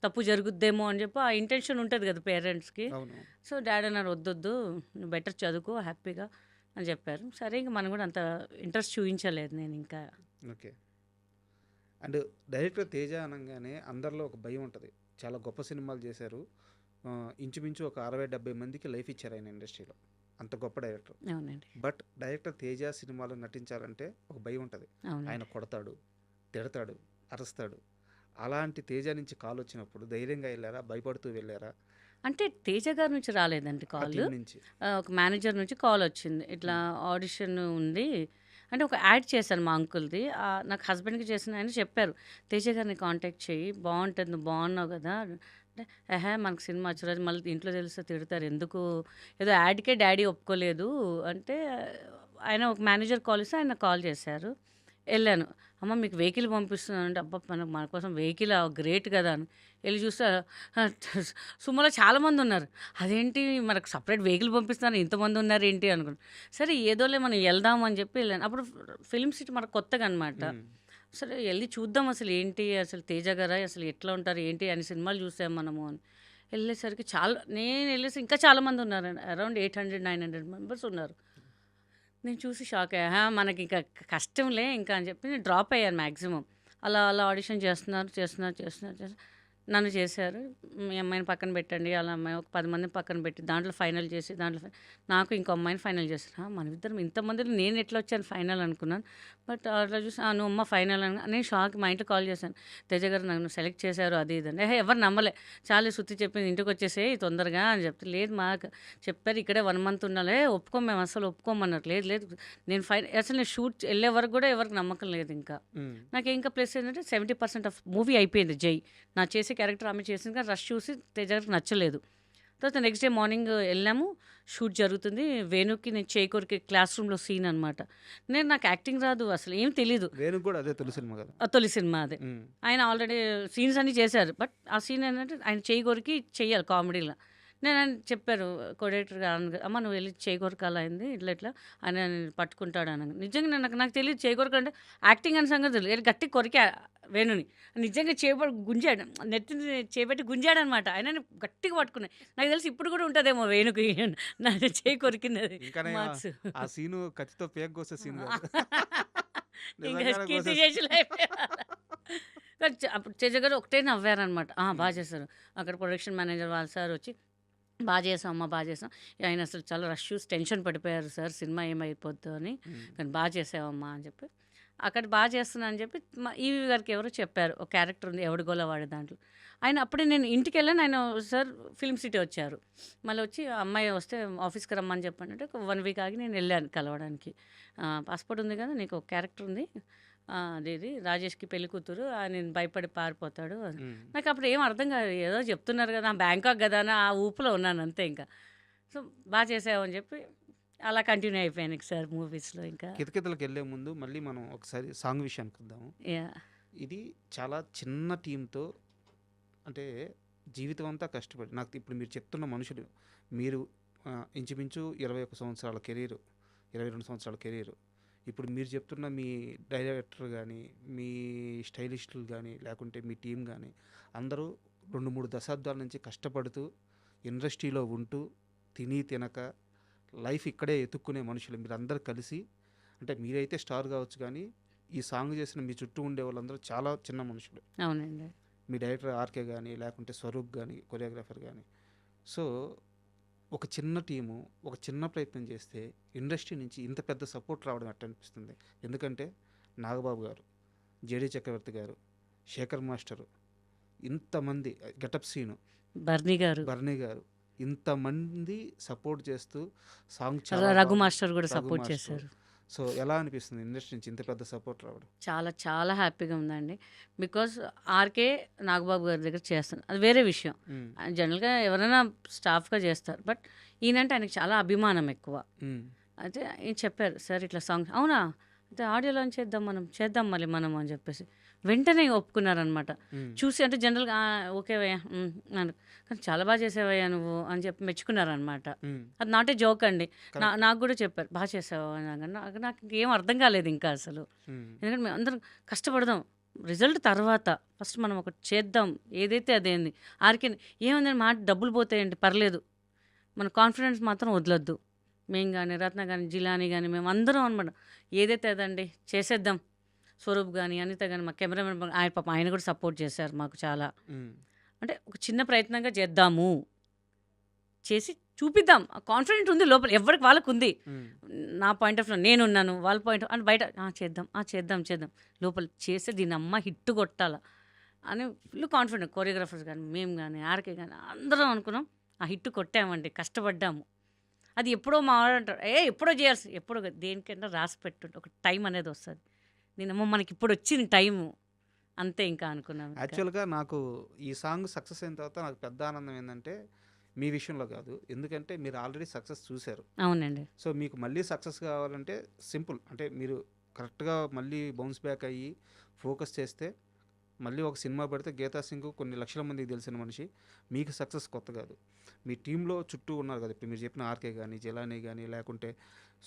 తప్పు జరుగుద్దేమో అని చెప్పి ఆ ఇంటెన్షన్ ఉంటుంది కదా పేరెంట్స్కి. అవును. సో డాడీ అన్నారు, వద్దొద్దు నువ్వు బెటర్ చదువుకో హ్యాపీగా అని చెప్పారు. సరే ఇంకా మనం కూడా అంత ఇంట్రెస్ట్ చూపించలేదు నేను ఇంకా. ఓకే. అండ్ డైరెక్టర్ తేజ అనగానే అందరిలో ఒక భయం ఉంటుంది. చాలా గొప్ప సినిమాలు చేశారు, ఇంచుమించు ఒక 60-70 మందికి లైఫ్ ఇచ్చారు ఆయన ఇండస్ట్రీలో, అంత గొప్ప డైరెక్టర్. అవునండి, బట్ డైరెక్టర్ తేజ సినిమాలో నటించాలంటే ఒక భయం ఉంటుంది. అవునండి. ఆయన కొడతాడు, తిడతాడు, అరుస్తాడు. అలాంటి తేజ నుంచి కాల్ వచ్చినప్పుడు ధైర్యంగా వెళ్ళారా, భయపడుతూ వెళ్ళారా? అంటే తేజ గారి నుంచి రాలేదండి ఆ కాల్, టీం నుంచి? ఒక మేనేజర్ నుంచి కాల్ వచ్చింది, ఇట్లా ఆడిషన్ ఉంది అంటే ఒక యాడ్ చేశాను మా అంకుల్‌ది. నాకు హస్బెండ్‌కి చేసిన ఆయన చెప్పారు. "తేజ గారిని కాంటాక్ట్ చెయ్యి. బావుంటది. నువ్వు బాగున్నావు గదా!" అంటే, "ఎహే! మనకు సినిమా వచ్చేరోజు మళ్ళీ ఇంట్లో తెలిస్తే తిడతారు. ఎందుకు ఏదో యాడ్‌కే డ్యాడీ ఒప్పుకోలేదు" అంటే ఆయన ఒక మేనేజర్ కాల్ చేస్తే ఆయన కాల్ చేశారు. ఎళ్ళాను. "అమ్మ మీకు వెహికల్ పంపిస్తున్నాను" అంటే, అబ్బా! మన కోసం వెహికలా గ్రేట్ కదా! అని. ఎళ్లి చూస్తే సుమోలో చాలామందున్నారు. అదేంటి మనకు సెపరేట్ వెహికల్ పంపిస్తున్నారు ఇంతమంది ఉన్నారేంటి అనుకున్నా. సరే ఏదోలే మనం ఎళ్దాం అని చెప్పి ఎళ్ళాను. అప్పుడు ఫిల్మ్ సిటీ మనకు కొత్తగా అనమాట. హ్మ్. సరే ఎళ్లి చూద్దాం అసలు ఏంటి, అసలు తేజ గారా అసలు ఎట్లా ఉంటారు ఏంటి అని సినిమాలు చూసాం మనము అని. ఎళ్ళేసరికి నేను ఎళ్ళేసి ఇంకా చాలామంది ఉన్నారండి. అరౌండ్ 800, 900 మెంబర్స్ ఉన్నారు. నేను చూసి షాక్ అయ్యా. మనకింక కష్టంలే ఇంకా అని చెప్పి నేను డ్రాప్ అయ్యాను మాక్సిమం. అలా ఆడిషన్ చేస్తున్నారు. నన్ను చేశారు. మీ అమ్మాయిని పక్కన పెట్టండి. అలా అమ్మాయి ఒక 10 మందిని పక్కన పెట్టి దాంట్లో ఫైనల్ చేసి నాకు ఇంకో అమ్మాయిని ఫైనల్ చేశారు. మనమిద్దరం ఇంతమందిలో నేను ఎట్లా వచ్చాను ఫైనల్ అనుకున్నాను. బట్ అట్లా చూసి నువ్వు అమ్మ ఫైనల్ అని నేను షాక్. మా ఇంట్లో కాల్ చేశాను. తేజ గారు నన్ను సెలెక్ట్ చేశారు అది ఇది అని. ఎవరు నమ్మలే. చాలు శృతి చెప్పింది ఇంటికి వచ్చేసేయి తొందరగా అని చెప్తే, లేదు మాకు చెప్పారు ఇక్కడే 1 మంత్ ఉండాలి. మేము అసలు ఒప్పుకోమన్నారు. లేదు నేను అసలు నేను షూట్ వెళ్ళే వరకు కూడా ఎవరికి నమ్మకం లేదు ఇంకా. నాకు ఇంకా ప్లస్ ఏంటంటే 70% ఆఫ్ మూవీ అయిపోయింది జై. నా చేసే క్యారెక్టర్ ఆమె చేసింది కానీ రష్ చూసి తేజ గారికి నచ్చలేదు. తర్వాత నెక్స్ట్ డే మార్నింగ్ వెళ్ళాము. షూట్ జరుగుతుంది. వేణుకి నేను చేకూరికి క్లాస్ రూమ్లో సీన్ అనమాట. నాకు యాక్టింగ్ రాదు అసలు ఏం తెలీదు. వేణుకు కూడా అదే తొలి సినిమా కదా. తొలి సినిమా అదే. ఆయన ఆల్రెడీ సీన్స్ అన్నీ చేశారు. బట్ ఆ సీన్ ఏంటంటే ఆయన చేయి కొరికి చెయ్యాలి కామెడీలో. ఆయన చెప్పారు కోడేటర్గా, అమ్మ నువ్వు వెళ్ళి చేయి కొరకాల అయింది ఇట్లా ఆయన పట్టుకుంటాడు అని. నిజంగా నాకు తెలియదు చేయి కొరక అంటే యాక్టింగ్ అనే సంగతి తెలియదు. గట్టి కొరికా వేణుని. నిజంగా చేపట్టి గుంజాడు, నెత్తిని చేపెట్టి గుంజాడు అనమాట. ఆయన గట్టిగా పట్టుకున్నాయి. నాకు తెలిసి ఇప్పుడు కూడా ఉంటుందేమో వేణుకి నా చేయి కొరికినది మార్క్స్. ఆ సీను కత్తితో పేక్ కోసే సీన్ ఇంకా కీర్తి చేసి అప్పుడు తేజ గారు ఒకటే నవ్వారనమాట. బాగా చేశారు. అక్కడ ప్రొడక్షన్ మేనేజర్ వాళ్ళ సార్ వచ్చి బాగా చేసాం అమ్మ బాగా చేసాం. ఆయన అసలు చాలా రష్ చూసి టెన్షన్ పడిపోయారు సార్ సినిమా ఏమైపోద్దు అని. కానీ బాగా చేసావమ్మా అని చెప్పి అక్కడ బాగా చేస్తున్నా అని చెప్పి ఈవి గారికి ఎవరో చెప్పారు. ఒక క్యారెక్టర్ ఉంది ఎవడిగోలా వాడే దాంట్లో. ఆయన అప్పుడే నేను ఇంటికి వెళ్ళాను. ఆయన సార్ ఫిల్మ్ సిటీ వచ్చారు. మళ్ళీ వచ్చి అమ్మాయి వస్తే ఆఫీస్కి రమ్మని చెప్పండి. 1 వీక్ ఆగి నేను వెళ్ళాను కలవడానికి. పాస్పోర్ట్ ఉంది కదా నీకు ఒక క్యారెక్టర్ ఉంది అదేది రాజేష్కి పెళ్లి కూతురు నేను భయపడి పారిపోతాడు. నాకు అప్పుడు ఏం అర్థం కాదు. ఏదో చెప్తున్నారు కదా బ్యాంకాక్ కదా అని ఆ ఊపులో ఉన్నాను అంతే. ఇంకా సో బాగా చేసావు అని చెప్పి అలా కంటిన్యూ అయిపోయాను సార్ మూవీస్లో. ఇంకా కితకితలకు వెళ్ళే ముందు మళ్ళీ మనం ఒకసారి సాంగ్ విషయానికి వద్దాము. ఇది చాలా చిన్న టీంతో అంటే జీవితం అంతా కష్టపడి నాకు ఇప్పుడు మీరు చెప్తున్న మనుషులు మీరు ఇంచుమించు 21 సంవత్సరాల కెరీరు 22 సంవత్సరాల కెరీరు ఇప్పుడు మీరు చెప్తున్న మీ డైరెక్టర్ కానీ మీ స్టైలిస్టులు కానీ లేకుంటే మీ టీం కానీ అందరూ 2-3 దశాబ్దాల నుంచి కష్టపడుతూ ఇండస్ట్రీలో ఉంటూ తినక లైఫ్ ఇక్కడే ఎత్తుక్కునే మనుషులు మీరు అందరు కలిసి అంటే మీరైతే స్టార్ కావచ్చు కానీ ఈ సాంగ్ చేసిన మీ చుట్టూ ఉండే వాళ్ళందరూ చాలా చిన్న మనుషులు. అవునండి. మీ డైరెక్టర్ ఆర్కే కానీ లేకుంటే స్వరూప్ కానీ కొరియోగ్రాఫర్ కానీ సో ఒక చిన్న టీము ఒక చిన్న ప్రయత్నం చేస్తే ఇండస్ట్రీ నుంచి ఇంత పెద్ద సపోర్ట్ రావడం ఎట్ట అనిపిస్తుంది. ఎందుకంటే నాగబాబు గారు, జేడీ చక్రవర్తి గారు, శేఖర్ మాస్టరు, ఇంతమంది గెటప్ సీను, బర్నీ గారు ఇంతమంది సపోర్ట్ చేస్తూ సాంగ్ చాలా రఘు మాస్టర్ కూడా సపోర్ట్ చేశారు. సో ఎలా అనిపిస్తుంది ఇండస్ట్రీ నుంచి ఇంత పెద్ద సపోర్ట్ రావడం? చాలా చాలా హ్యాపీగా ఉందండి. బికాస్ ఆర్కే నాగబాబు గారి దగ్గర చేస్తాను అది వేరే విషయం. జనరల్గా ఎవరైనా స్టాఫ్గా చేస్తారు. బట్ ఈయనంటే ఆయనకి చాలా అభిమానం ఎక్కువ. అయితే ఈయన చెప్పారు సార్ ఇట్లా సాంగ్ అవునా అయితే ఆడియో లాంచ్ చేద్దాం మళ్ళీ మనం అని చెప్పేసి వెంటనే ఒప్పుకున్నారనమాట. చూసి అంటే జనరల్గా ఓకేవయ్యా కానీ చాలా బాగా చేసావయ్యా నువ్వు అని చెప్పి మెచ్చుకున్నారనమాట. అది నాట్ ఏ జోక్ అండి. నాకు కూడా చెప్పారు బాగా చేసావు అని. నాకు ఏం అర్థం కాలేదు ఇంకా అసలు. ఎందుకంటే మేము అందరం కష్టపడదాం రిజల్ట్ తర్వాత ఫస్ట్ మనం ఒకటి చేద్దాం ఏదైతే అదేంది. ఆర్కే ఏముందని మాట డబ్బులు పోతాయండి పర్లేదు మన కాన్ఫిడెన్స్ మాత్రం వదలొద్దు. మేము కానీ రత్న కానీ జిలాని కానీ మేము అందరం అనమాట ఏదైతే అదండి చేసేద్దాం. స్వరూప్ కానీ అనిత కానీ మా కెమెరామెన్ ఆయన కూడా సపోర్ట్ చేశారు మాకు చాలా. అంటే ఒక చిన్న ప్రయత్నంగా చేద్దాము చేసి చూపిద్దాం కాన్ఫిడెంట్ ఉంది లోపల ఎవరికి వాళ్ళకు ఉంది. నా పాయింట్ ఆఫ్ వ్యూ నేనున్నాను వాళ్ళ పాయింట్ అని బయట చేద్దాం లోపల చేస్తే దీని అమ్మ హిట్ కొట్టాల అని ఫుల్ కాన్ఫిడెంట్. కొరియోగ్రాఫర్స్ కానీ మేము కానీ ఆర్కే కానీ అందరం అనుకున్నాం ఆ హిట్ కొట్టామండి కష్టపడ్డాము. అది ఎప్పుడో మావాడు అంటారు, ఎప్పుడో చేయాల్సి, ఎప్పుడో కాదు, దేనికైనా రాసి పెట్టుంటే ఒక టైం అనేది వస్తుంది. నేనేమో మనకి ఇప్పుడు వచ్చింది టైము అంతే ఇంకా అనుకున్నాను ఇంకా. యాక్చువల్గా నాకు ఈ సాంగ్ సక్సెస్ అయిన తర్వాత నాకు పెద్ద ఆనందం ఏంటంటే మీ విషయంలో కాదు, ఎందుకంటే మీరు ఆల్రెడీ సక్సెస్ చూశారు. అవునండి. సో మీకు మళ్ళీ సక్సెస్ కావాలంటే సింపుల్, అంటే మీరు కరెక్ట్గా మళ్ళీ బౌన్స్ బ్యాక్ అయ్యి ఫోకస్ చేస్తే మళ్ళీ ఒక సినిమా పెడితే గీతా సింగ్ కొన్ని లక్షల మందికి తెలిసిన మనిషి. మీకు సక్సెస్ కొత్త కాదు, మీ టీంలో చుట్టూ ఉన్నారు కదా, ఇప్పుడు మీరు చెప్పిన ఆర్కే కానీ, జలానీ కానీ, లేకుంటే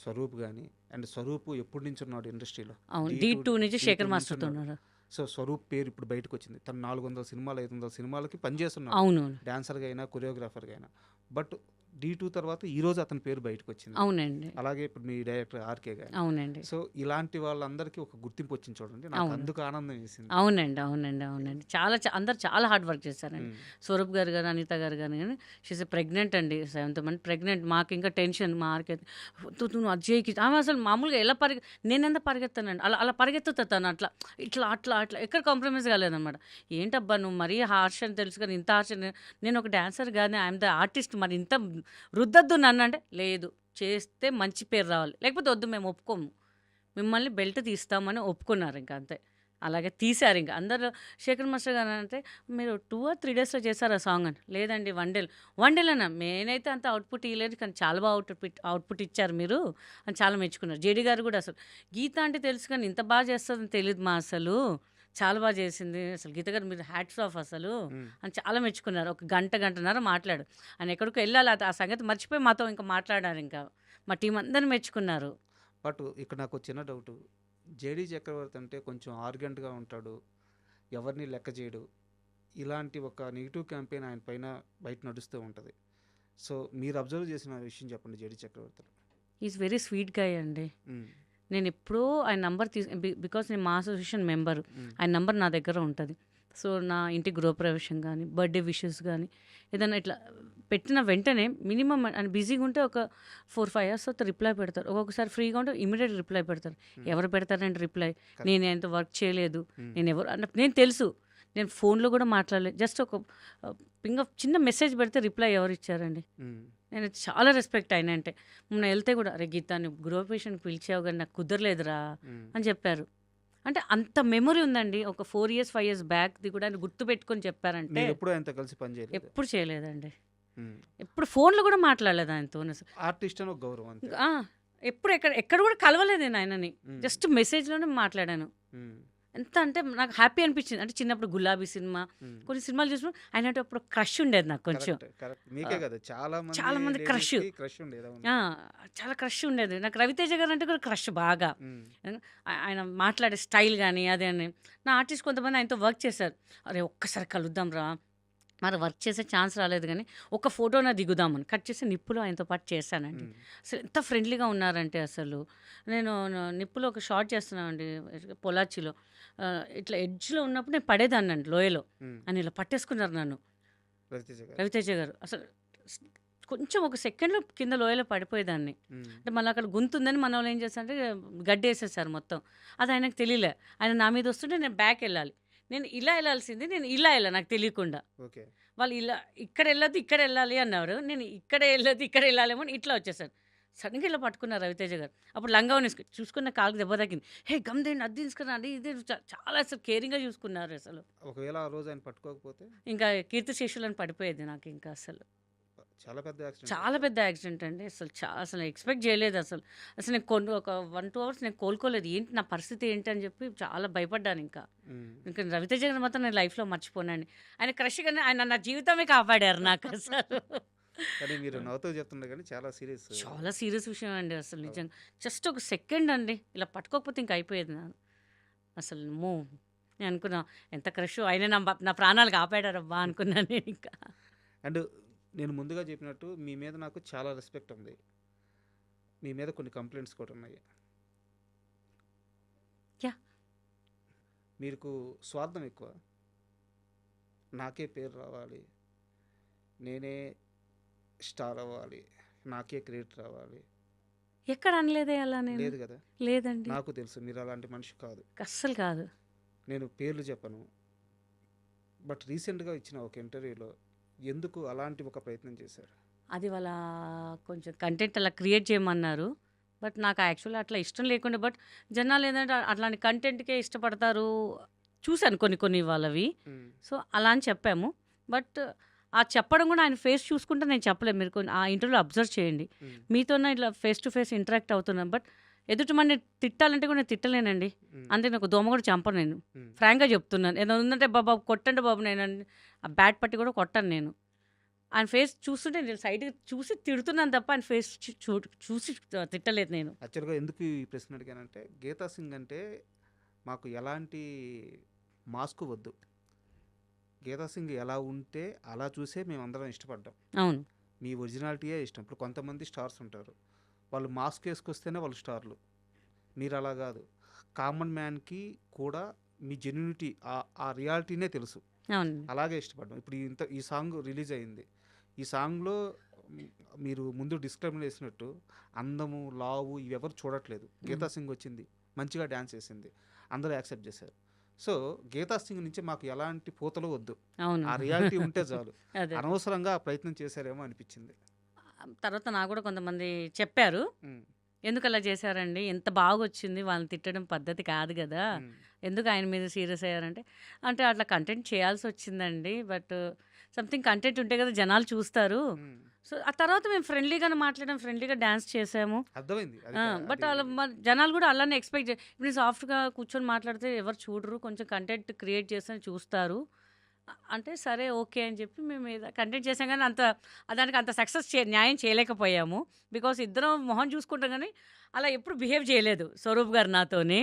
స్వరూప్ కానీ. అండ్ స్వరూప్ ఎప్పటి నుంచి ఉన్నాడు ఇండస్ట్రీలో? అవును, D2 D2 నుంచి D2 శేఖర్ నుంచి మాస్టర్తో ఉన్నాడు. ఉన్నారు. సో స్వరూప్ పేరు ఇప్పుడు బయటకు వచ్చింది. తను 400 సినిమాలు 500 సినిమాలకి పనిచేస్తున్నాడు, అవును, డాన్సర్గా అయినా కొరియోగ్రాఫర్గా అయినా. బట్ D2 తర్వాత ఈరోజు అతని పేరు బయటకు వచ్చింది. అవునండి, అలాగే ఇప్పుడు మీ డైరెక్టర్ ఆర్కే గాని. అవునండి, సో ఇలాంటి వాళ్ళందరికీ ఒక గుర్తింపు వచ్చింది చూడండి, నాకు అవును. అందుకు ఆనందం వేసింది. అవునండి, అవునండి, అవునండి. చాలా అందరు చాలా హార్డ్ వర్క్ చేశారండి. ఉమ్, స్వరూప్ గారు కానీ, అనిత గారు కానీ, షీస్ ప్రెగ్నెంట్ అండి, 7th మంత్ ప్రెగ్నెంట్. మాకు ఇంకా టెన్షన్, మా ఆర్కైతే నువ్వు అజయ్కి ఆమె అసలు మామూలుగా ఎలా నేనెంత పరిగెత్తానండి, అలా అలా పరిగెత్తుతాను అట్లా ఇట్లా అట్లా అట్లా, ఎక్కడ కాంప్రమైజ్ కాలేదన్నమాట. ఏంటబ్బా నువ్వు మరీ హార్ష్ అని తెలుసు కానీ ఇంత హార్ష్, నేను ఒక డాన్సర్ కానీ ఐఎమ్ ద ఆర్టిస్ట్, మరి ఇంత రుద్దద్దు నన్ను అంటే, లేదు చేస్తే మంచి పేరు రావాలి, లేకపోతే వద్దు మేము ఒప్పుకోము, మిమ్మల్ని బెల్ట్ తీస్తామని ఒప్పుకున్నారు. ఇంకా అంతే, అలాగే తీశారు. ఇంకా అందరూ శేఖర్ మాస్టర్ గారు అంటే, మీరు 2 or 3 డేస్లో చేశారు ఆ సాంగ్ అని. లేదండి 1 డేలోనా, నేనైతే అంత అవుట్పుట్ ఇవ్వలేదు కానీ చాలా బాగా అవుట్పుట్ ఇచ్చారు మీరు అని చాలా మెచ్చుకున్నారు. జేడీ గారు కూడా అసలు గీత అంటే తెలుసు కానీ ఇంత బాగా చేస్తుందని తెలియదు మా, అసలు చాలా బాగా చేసింది అసలు గీత గారు, మీరు హ్యాట్స్ ఆఫ్ అసలు ఉమ్. అని చాలా మెచ్చుకున్నారు. ఒక గంటన్నర మాట్లాడు, ఆయన ఎక్కడికి వెళ్ళాలి, ఆ సంగతి మర్చిపోయి మాతో ఇంకా మాట్లాడారు. ఇంకా మా టీం అందరిని మెచ్చుకున్నారు. బట్ ఇక్కడ నాకు చిన్న డౌట్, జేడీ చక్రవర్తి అంటే కొంచెం ఆర్గెంట్గా ఉంటాడు, ఎవరిని లెక్క చేయడు, ఇలాంటి ఒక నెగిటివ్ క్యాంపెయిన్ ఆయన పైన బయట నడుస్తూ ఉంటుంది. సో మీరు అబ్జర్వ్ చేసిన విషయం చెప్పండి JD Chakravarthy. Is very sweet guy అండి. నేను ఎప్పుడూ ఆయన నంబర్ బికాస్ నేను మా అసోసియేషన్ మెంబర్, ఆయన నంబర్ నా దగ్గర ఉంటుంది. సో నా ఇంటి గృహప్రవేశం కానీ, బర్త్డే విషెస్ కానీ, ఏదైనా ఇట్లా పెట్టిన వెంటనే మినిమం ఆయన బిజీగా ఉంటే ఒక 4-5 hours తర్వాత రిప్లై పెడతారు. ఒక్కొక్కసారి ఫ్రీగా ఉంటే ఇమీడియట్ రిప్లై పెడతారు. ఎవరు పెడతారంటే రిప్లై, నేను ఎంత వర్క్ చేయలేదు, నేను ఎవరు అంటే నేను తెలుసు, నేను ఫోన్లో కూడా మాట్లాడలేదు, జస్ట్ ఒక చిన్న మెసేజ్ పెడితే రిప్లై ఎవరు ఇచ్చారండి. నేను చాలా రెస్పెక్ట్ అయినా అంటే, మొన్న వెళ్తే కూడా, అరే గీత నువ్వు గృహప్రవేశానికి పిలిచావు కానీ నాకు కుదరలేదురా అని చెప్పారు. అంటే అంత మెమొరీ ఉందండి. ఒక 4 years 5 years బ్యాక్ది కూడా ఆయన గుర్తు పెట్టుకొని చెప్పారంటే. మీరు ఎప్పుడు ఆయనతో కలిసి పని చేయలేదు? ఎప్పుడు చేయలేదండి, ఎప్పుడు ఫోన్లో కూడా మాట్లాడలేదు ఆయనతో. ఆర్టిస్ట్ అని ఒక గౌరవం అంతే. ఎప్పుడు ఎక్కడ కూడా కలవలేదు నేను ఆయనని, జస్ట్ మెసేజ్లోనే మాట్లాడాను. ఎంత అంటే నాకు హ్యాపీ అనిపించింది. అంటే చిన్నప్పుడు గులాబీ సినిమా, కొన్ని సినిమాలు చూసినప్పుడు ఆయన అంటే అప్పుడు క్రష్ ఉండేది నాకు కొంచెం. మీకే కదా చాలా మంది క్రష్ ఉండేది. చాలా క్రష్ ఉండేది నాకు. రవితేజ గారు అంటే కూడా క్రష్ బాగా. ఆయన మాట్లాడే స్టైల్ కానీ అదే అని. నా ఆర్టిస్ట్ కొంతమంది ఆయనతో వర్క్ చేశారు. అరే ఒక్కసారి కలుద్దాం రా, మరి వర్క్ చేసే ఛాన్స్ రాలేదు కానీ ఒక ఫోటోనా దిగుదామని కట్ చేసి నిప్పులో ఆయనతో పాటు చేశానండి. అసలు ఎంత ఫ్రెండ్లీగా ఉన్నారంటే, అసలు నేను నిప్పులో ఒక షార్ట్ చేస్తున్నానండి పొలాచిలో, ఇట్లా ఎడ్జ్లో ఉన్నప్పుడు నేను పడేదాన్ని అండి లోయలో, అని ఇలా పట్టేసుకున్నారు నన్ను రవితేజ గారు. అసలు కొంచెం ఒక సెకండ్లో కింద లోయలో పడిపోయేదాన్ని. అంటే మళ్ళీ అక్కడ గుంతుందని మన వాళ్ళు ఏం చేస్తారంటే గడ్డి వేసేసారు మొత్తం. అది ఆయనకు తెలియలే. ఆయన నా మీద వస్తుంటే నేను బ్యాక్ వెళ్ళాలి, నేను ఇలా వెళ్ళాల్సింది, నేను ఇలా వెళ్ళా నాకు తెలియకుండా. వాళ్ళు ఇలా ఇక్కడ వెళ్ళొద్దు ఇక్కడ వెళ్ళాలి అన్నారు, నేను ఇక్కడ వెళ్ళొద్దు ఇక్కడ వెళ్ళాలేమో ఇట్లా వచ్చేసాను. సడన్గా ఇలా పట్టుకున్నారు రవితేజ గారు. అప్పుడు లంగావని చూసుకున్న కాలుకి దెబ్బ తగ్గింది. హే గమ్దేండి అది తీసుకున్నా అండి, ఇదే చాలా అసలు కేరింగ్గా చూసుకున్నారు. అసలు ఒకవేళ ఆ రోజు ఆయన పట్టుకోకపోతే ఇంకా కీర్తి శేషులని పడిపోయేది నాకు. ఇంకా అసలు చాలా పెద్ద యాక్సిడెంట్ అండి. అసలు ఎక్స్పెక్ట్ చేయలేదు. అసలు నేను ఒక 1-2 hours నేను కోలుకోలేదు. ఏంటి నా పరిస్థితి ఏంటి అని చెప్పి చాలా భయపడ్డాను. ఇంకా రవితేజ గారు మాత్రం నేను లైఫ్లో మర్చిపోనండి. ఆయన క్రష్ గానే ఆయన నా జీవితమే కాపాడారు నాకు. అసలు మీరు నవ్వుతూ చెప్తున్నారు కానీ చాలా సీరియస్ విషయం అండి. అసలు నిజంగా జస్ట్ ఒక సెకండ్ అండి, ఇలా పట్టుకోకపోతే ఇంకా అయిపోయేది నాకు. అసలు నేను అనుకున్నా ఎంత క్రష్, ఆయన నా ప్రాణాలు కాపాడారబ్బా అనుకున్నాను నేను. ఇంకా అండ్ నేను ముందుగా చెప్పినట్టు మీ మీద నాకు చాలా రెస్పెక్ట్ ఉంది. మీ మీద కొన్ని కంప్లైంట్స్ కూడా ఉన్నాయి. మీకు స్వార్థం ఎక్కువ, నాకే పేరు రావాలి, నేనే స్టార్ అవ్వాలి, నాకే క్రెడిట్ రావాలి. ఎక్కడ అనలేదే అలా. లేదు కదా? లేదండి, నాకు తెలుసు మీరు అలాంటి మనిషి కాదు, అస్సలు కాదు. నేను పేర్లు చెప్పను. బట్ రీసెంట్గా ఇచ్చిన ఒక ఇంటర్వ్యూలో ఎందుకు అలాంటి ఒక ప్రయత్నం చేశారు? అది వాళ్ళ కొంచెం కంటెంట్ అలా క్రియేట్ చేయమన్నారు. బట్ నాకు యాక్చువల్లీ అట్లా ఇష్టం లేకుండే. బట్ జనాలు ఏంటంటే అట్లాంటి కంటెంట్‌కే ఇష్టపడతారు. చూసాను కొన్ని కొన్ని వాళ్ళవి. హ్మ్. సో, అలా అని చెప్పాము. బట్ ఆ చెప్పడం కూడా ఆయన ఫేస్ చూసుకుంటే నేను చెప్పలేదు. మీరు కొన్ని ఆ ఇంటర్వ్యూలో అబ్జర్వ్ చేయండి. హ్మ్. మీతోనే ఇట్లా ఫేస్ టు ఫేస్ ఇంటరాక్ట్ అవుతున్నాను. బట్ ఎదుటి మనిషిని తిట్టాలంటే కూడా నేను తిట్టలేనండి. హ్మ్. అంతే, నాకు దోమ కూడా చంపను నేను. హ్మ్. ఫ్రాంక్‌గా చెప్తున్నాను. ఏదైనా ఉందంటే బాబు కొట్టండి బాబు, నేను ఆ బ్యాట్ పట్టి కూడా కొట్టను నేను. ఆయన ఫేస్ చూస్తుంటే నేను సైడ్‌గా చూసి తిడుతున్నాను తప్ప ఆయన ఫేస్ చూసి తిట్టలేదు నేను. యాక్చువల్‌గా ఎందుకు ఈ ప్రశ్న అడిగానంటే, గీతా సింగ్ అంటే మాకు ఎలాంటి మాస్కు వద్దు. గీతా సింగ్ ఎలా ఉంటే అలా చూసే మేమందరం ఇష్టపడ్డాం. అవును. మీ ఒరిజినాలిటీయే ఇష్టం. ఇప్పుడు కొంతమంది స్టార్స్ ఉంటారు. వాళ్ళు మాస్క్ ఏసుకొస్తేనే వాళ్ళు స్టార్లు. మీరలా గాదు. కామన్ మ్యాన్‌కి కూడా మీ జెన్యూనిటీ ఆ రియాలిటీనే తెలుసు. అవునండి. అలాగే ఇష్టపడ్డాం. ఇప్పుడు ఈ సాంగ్ రిలీజ్ అయింది. ఈ సాంగ్‌లో హ్మ్, మీరు ముందు డిస్క్లైమర్ ఏసినట్టు అందము, లావు ఇవెవరు చూడట్లేదు. గీతా సింగ్ వచ్చింది. మంచిగా డాన్స్ ఏసింది. అందరూ యాక్సెప్ట్ చేశారు. సో, గీతా సింగ్ నుంచి మాకు ఎలాంటి పూతలు వద్దు. అవును. ఆ రియాలిటీ ఉంటే చాలు. అదే. అనవసరంగా ఆ ప్రయత్నం చేశారేమో అనిపిచ్చింది. తర్వాత నాకు కూడా కొంతమంది చెప్పారు. హ్మ్. ఎందుకలా చేశారండి? ఎంత బాగొచ్చింది. వాళ్ళని తిట్టడం పద్ధతి కాదు గదా! హ్మ్. ఎందుకు ఆయన మీద సీరియస్ అయ్యారంటే, అంటే అట్లా కంటెంట్ చేయాల్సొచ్చిందండి. బట్ సంథింగ్ కంటెంట్ ఉంటే కదా జనాలు చూస్తారు. హ్మ్. సో, ఆ తర్వాత మేము ఫ్రెండ్లీగానే మాట్లాడాం. ఫ్రెండ్లీగా డాన్స్ చేసాము. అర్థమైంది. అది బట్ అది ఆళ్ళ జనాలు గూడా అలానే ఎక్స్‌పెక్ట్ ఇప్పుడు నేను సాఫ్ట్‌గా కూర్చొని మాట్లాడితే ఎవరు చూడరు. కొంచెం కంటెంట్ క్రియేట్ చేస్తేనే చూస్తారు. అంటే సరే ఓకే అని చెప్పి మేము కంటెంట్ చేసాం గానీ దానికి అంత సక్సెస్ న్యాయం చేయలేకపోయాము. బికాజ్ ఇద్దరం మొహం చూసుకుంటాం గానీ, అలా ఎప్పుడు బిహేవ్ చేయలేదు స్వరూప్ గారు నాతోని.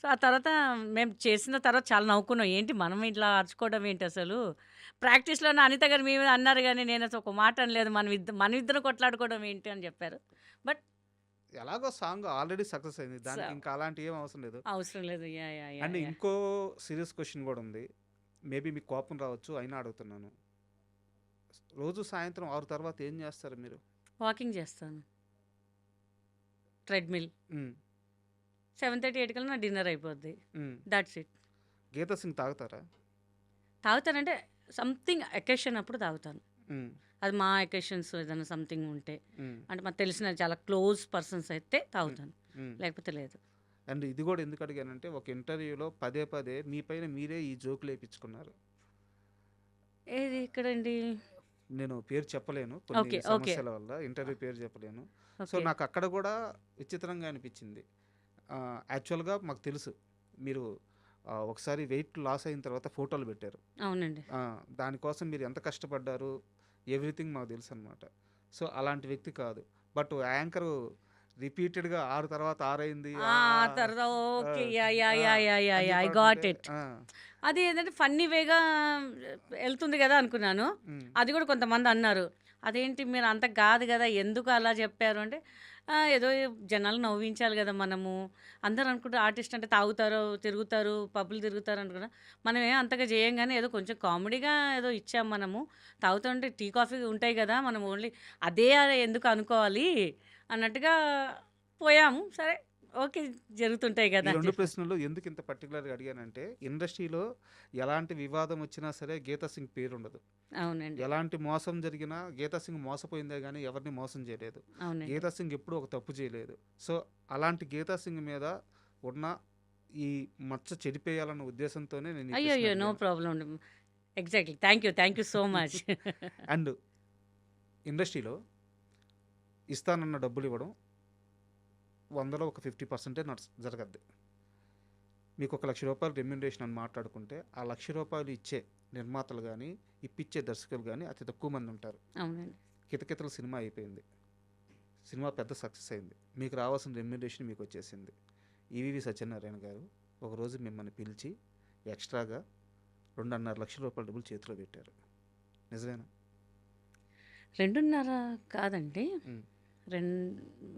సో, ఆ తర్వాత మేము చేసిన తర్వాత చాలా నవ్వుకున్నాం. ఏంటి మనం ఇట్లా అరుచుకోవడం ఏంటసలు? ప్రాక్టీస్‌లోనే అనిత గారు మీ మీద అన్నారు గానీ, నేనసలు ఒక మాట అనలేదు. మనమిద్దరం కొట్లాడుకోవడం ఏంటి అని చెప్పారు. బట్ ఎలాగో సాంగ్ ఆల్రెడీ సక్సెస్ అయింది. స దానికి ఇంకా అలాంటివి ఏం అవసరం లేదు. అవసరం లేదు. Yeah! Yeah! And yeah! Yeah! ఇంకో సీరియస్ క్వెషన్ గూడా ఉంది. మేబీ మీకు కోపం రావచ్చు. అయినా అడుగుతున్నాను. రోజు సాయంత్రం 6 తర్వాత ఏం జేస్తారు మీరు? వాకింగ్ చేస్తాను. ట్రెడ్‌మిల్. హ్మ్. 7:30, 8 కల్లా నా డిన్నర్ అయిపోద్ది. హ్మ్. That's it. గీతా సింగ్ తాగుతారా? తాగుతానంటే సంథింగ్ అకేషన్ అప్పుడు తాగుతాను. హ్మ్. అది మా అకేషన్స్ ఏదైనా సంథింగ్ ఉంటే. హ్మ్. అంటే మాకు తెలిసిన చాలా క్లోజ్ పర్సన్స్ అయితే హ్మ్. తాగుతాను. హ్మ్. లేకపోతే లేదు. అండ్ ఇది గూడా ఎందుకు అడిగానంటే, ఒక ఇంటర్వ్యూలో పదే పదే మీ పైన మీరే ఈ జోకులేపిచ్చుకున్నారు. ఏది ఎక్కడండి? నేను పేరు చెప్పలేను. కొన్ని ఓకే. ఓకే. సమస్యల వల్ల ఇంటర్వ్యూ పేరు చెప్పలేను. So, okay. నాకక్కడ గూడా విచిత్రంగా అనిపిచ్చింది. యాక్చువల్‌గా మాకు తెలుసు. మీరు ఒకసారి వెయిట్ లాస్ అయిన తర్వాత ఫోటోలు పెట్టారు. అవునండి. ఆ! దానికోసం మీరు ఎంత కష్టపడ్డారు, ఎవ్రీథింగ్ మాకు తెలుసనమాట. సో, అలాంటి వ్యక్తి కాదు. బట్ యాంకరు రిపీటెడ్‌గా 6 తర్వాత 6 అయింది. ఆ! తర్వాత ఆ! ఓకే. యాహ్! యాహ్! ఆ! యాహ్! యాహ్! యాహ్! అని యాహ్! చెప్పి ఐ గాట్ అంటుంటే ఇట్. ఆ! అది ఏంటంటే ఫన్నీ వేగా ఎళ్తుంది గదా అనుకున్నాను. హ్మ్. అది గూడా కొంతమందన్నారు. అదేంటి మీరు అంత గాదు గదా! ఎందుకు అలా జెప్పారు అంటే, ఏదో జనాలు నవ్వించాలి గదా మనము. అందరూ అనుకుంటారు ఆర్టిస్ట్ అంటే తాగుతారు, తిరుగుతారు, పబ్బులు తిరుగుతారు అనుకున్నా. మనమేం అంతగా జేయం గానీ ఏదో కొంచెం కామెడీగా ఏదో ఇచ్చాం మనము. తాగుతుంటే టీ, కాఫీ ఉంటాయి గదా! మనం ఓన్లీ అదే ఎందుకు అనుకోవాలి అన్నట్టుగా పోయాము. సరే ఓకే. జరుగుతుంటాయి ఈ గదా అని 2 చెప్పి. ప్రశ్నలు ఎందుకు ఇంత పర్టిక్యులర్‌గా అడిగానంటే, ఇండస్ట్రీలో ఎలాంటి వివాదం వచ్చినా సరే గీతా సింగ్ పేరుండదు. అవునండి. ఎలాంటి మోసం జరిగినా గీతా సింగ్ మోసపోయిందే గానీ ఎవరిని మోసం చేయలేదు. అవునండి. గీతా సింగ్ ఎప్పుడూ ఒక తప్పు చేయలేదు. సో, అలాంటి గీతా సింగ్ మీద ఉన్న ఈ మచ్చ చెరిపేయాలన్న ఉద్దేశంతోనే నేను ఈ ప్రశ్న అయ్యయ్యో! నో అడిగాను. Problem. Exactly. Thank you. Thank you so much. And ఇండస్ట్రీలో ఇస్తానన్న డబ్బులివ్వడం 100లో ఒక 50% జరగద్ది. మీకు ఒక రూ. 1,00,000 రెమ్యునరేషన్ అని మాట్లాడుకుంటే, ఆ రూ. 1,00,000 ఇచ్చే నిర్మాతలు గానీ, ఇప్పిచ్చే దర్శకులు గానీ అతి తక్కువ మంది ఉంటారు. అవునండి. 'కితకితలు' సినిమా అయిపోయింది. సినిమా పెద్ద సక్సెస్ అయింది. మీకు రావాల్సిన రెమ్యునరేషన్ మీకొచ్చేసింది. ఈవీవి సత్యనారాయణ గారు ఒకరోజు మిమ్మల్ని పిలిచి ఎక్స్‌ట్రాగా రూ. 2.5 లక్షల డబ్బులు చేతిలో పెట్టారు. నిజమేనా? 2.5 కాదండి. హ్మ్. రెం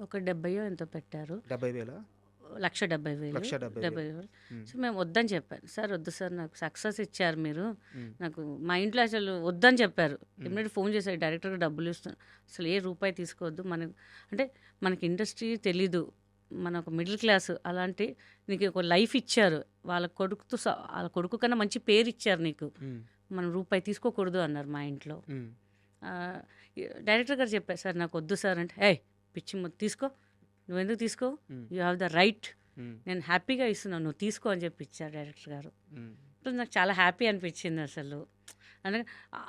ఒక 70 ఎంతో పెట్టారు. 70,000 1,70,000. 1,70,000 70,000. హ్మ్. సో, మేము వద్దని చెప్పాను. సార్ వద్దు సార్, నాకు సక్సెస్ ఇచ్చారు మీరు. హ్మ్. నాకు మా ఇంట్లో అసలు వద్దని చెప్పారు. హ్మ్. ఇమ్మీడియేట్ ఫోన్ చేశారు డైరెక్టర్‌గా డబ్బులిస్తాను. అసలు ఏ రూపాయి తీసుకోవద్దు. అంటే మనకి ఇండస్ట్రీ తెలీదు. మన ఒక మిడిల్ క్లాస్. అలాంటి నీకు ఒక లైఫ్ ఇచ్చారు. వాళ్ళ కొడుకు కన్నా మంచి పేరిచ్చారు నీకు. హ్మ్. మనం రూపాయి తీసుకోకూడదు అన్నారు మా ఇంట్లో. హ్మ్. డైరెక్టర్ గారు చెప్పారు, సార్ నాకు వద్దు సార్ అంటే, ఏయ్ పిచ్చి తీసుకో, నువ్వెందుకు తీసుకో, యూ హ్యావ్ ద రైట్, నేను హ్యాపీగా ఇస్తున్నాను, నువ్వు తీసుకో అని చెప్పి ఇచ్చారు డైరెక్టర్ గారు. ఇప్పుడు నాకు చాలా హ్యాపీ అనిపించింది అసలు. అందుకే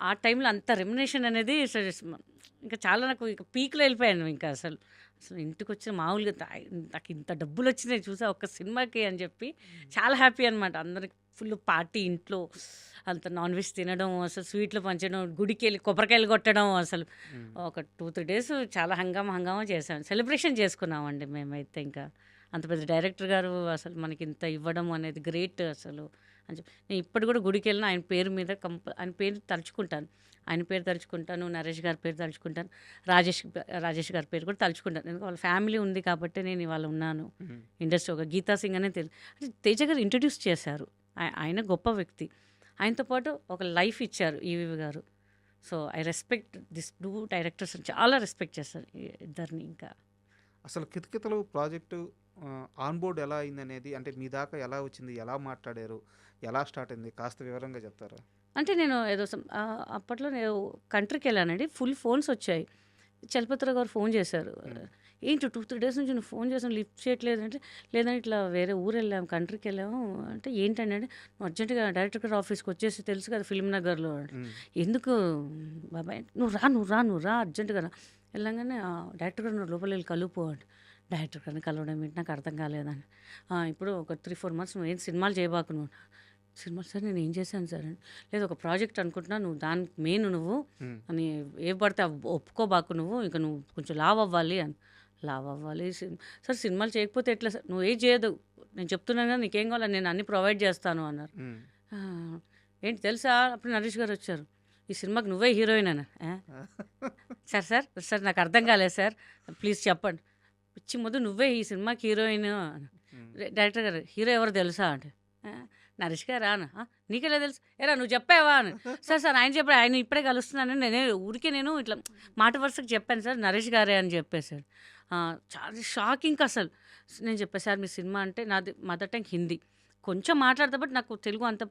ఆ టైంలో అంత రెమ్యునేషన్ అనేది ఇంకా చాలా నాకు ఇక పీక్లో వెళ్ళిపోయాను. ఇంకా అసలు అసలు ఇంటికి వచ్చిన మామూలుగా నాకు ఇంత డబ్బులు వచ్చినాయి చూసా ఒక్క సినిమాకి అని చెప్పి చాలా హ్యాపీ అనమాట. అందరికి ఫుల్ పార్టీ, ఇంట్లో అంత నాన్ వెజ్ తినడం, అసలు స్వీట్లు పంచడం, గుడికి వెళ్ళి కొబ్బరికాయలు కొట్టడం, అసలు ఒక 2-3 days చాలా హంగామా చేసాం, సెలబ్రేషన్ చేసుకున్నామండి మేమైతే. ఇంకా అంత పెద్ద డైరెక్టర్ గారు అసలు మనకి ఇంత ఇవ్వడం అనేది గ్రేట్ అసలు అని చెప్పి. నేను ఇప్పుడు కూడా గుడికి వెళ్ళిన ఆయన పేరు మీద ఆయన పేరు తలుచుకుంటాను, ఆయన పేరు తలుచుకుంటాను, నరేష్ గారి పేరు తలుచుకుంటాను, రాజేష్ గారి పేరు కూడా తలుచుకుంటాను. ఎందుకంటే వాళ్ళ ఫ్యామిలీ ఉంది కాబట్టి నేను ఇవాళ ఉన్నాను ఇండస్ట్రీ. ఒక గీతా సింగ్ అనే తెలుసు అంటే తేజ గారు ఇంట్రడ్యూస్ చేశారు. ఆయన గొప్ప వ్యక్తి, ఆయనతో పాటు ఒక లైఫ్ ఇచ్చారు ఈవీవి గారు. So I respect this 2 directors, చాలా రెస్పెక్ట్ చేస్తారు ఇద్దరిని. ఇంకా అసలు కితకితలు ప్రాజెక్టు ఆన్ బోర్డ్ ఎలా అయిందనేది, అంటే మీ దాకా ఎలా వచ్చింది, ఎలా మాట్లాడారు, ఎలా స్టార్ట్ అయింది, కాస్త వివరంగా చెప్తారా? అంటే నేను ఏదో అప్పట్లో నేను కంట్రీకి వెళ్ళానండి, ఫుల్ ఫోన్స్ వచ్చాయి. చలపతిరావు గారు ఫోన్ చేశారు, ఏంటి 2-3 days నుంచి నువ్వు ఫోన్ చేసాను లిఫ్ట్ చేయట్లేదు అంటే, లేదంటే ఇట్లా వేరే ఊరు వెళ్ళాము, కంట్రీకి వెళ్ళాము అంటే, ఏంటంటే నువ్వు అర్జెంటుగా డైరెక్టర్ గారు ఆఫీస్కి వచ్చేసి, తెలుసు కదా ఫిల్మ్ నగర్లో, ఎందుకు బాబాయ్ నువ్వు రా అర్జెంటుగా రా. వెళ్ళంగానే డైరెక్టర్ గారు లోపల వెళ్ళి కలుపు అంటే, డైరెక్టర్ గారిని కలవడం ఏంటి నాకు అర్థం కాలేదని. ఇప్పుడు ఒక 3-4 months నువ్వు ఏం సినిమాలు చేయబాకు నువ్వు. సినిమాలు సార్ నేను ఏం చేశాను సార్ అని, లేదు ఒక ప్రాజెక్ట్ అనుకుంటున్నా, నువ్వు దానికి మెయిన్ నువ్వు అని ఏ పడితే ఒప్పుకోబాకు, నువ్వు ఇంకా నువ్వు కొంచెం లావ్ అవ్వాలి అని. లావ్ అవ్వాలి సార్, సినిమాలు చేయకపోతే ఎట్లా సార్, నువ్వు ఏం చేయదు, నేను చెప్తున్నాను కదా నీకేం కావాలి నేను అన్నీ ప్రొవైడ్ చేస్తాను అన్నారు. ఏంటి తెలుసా, అప్పుడు నరేష్ గారు వచ్చారు, ఈ సినిమాకి నువ్వే హీరోయిన్ అని. సార్ నాకు అర్థం కాలేదు సార్, ప్లీజ్ చెప్పండి. పిచ్చి ముందు నువ్వే ఈ సినిమాకి హీరోయిన్. డైరెక్టర్ గారు హీరో ఎవరు తెలుసా అంటే, నరేష్ గారా అన్న, నీకెలా తెలుసు, ఎరా నువ్వు చెప్పావా అని. సార్ ఆయన చెప్పాడు, ఆయన ఇప్పుడే కలుస్తున్నానని నేను ఇట్లా మాట వరుసకు చెప్పాను సార్, నరేష్ గారే అని చెప్పేశారు. చాలా షాకింగ్ అసలు. నేను చెప్పాను సార్ మీ సినిమా అంటే నాది మదర్ టంగ్ హిందీ, కొంచెం మాట్లాడతా బట్ నాకు తెలుగు అంత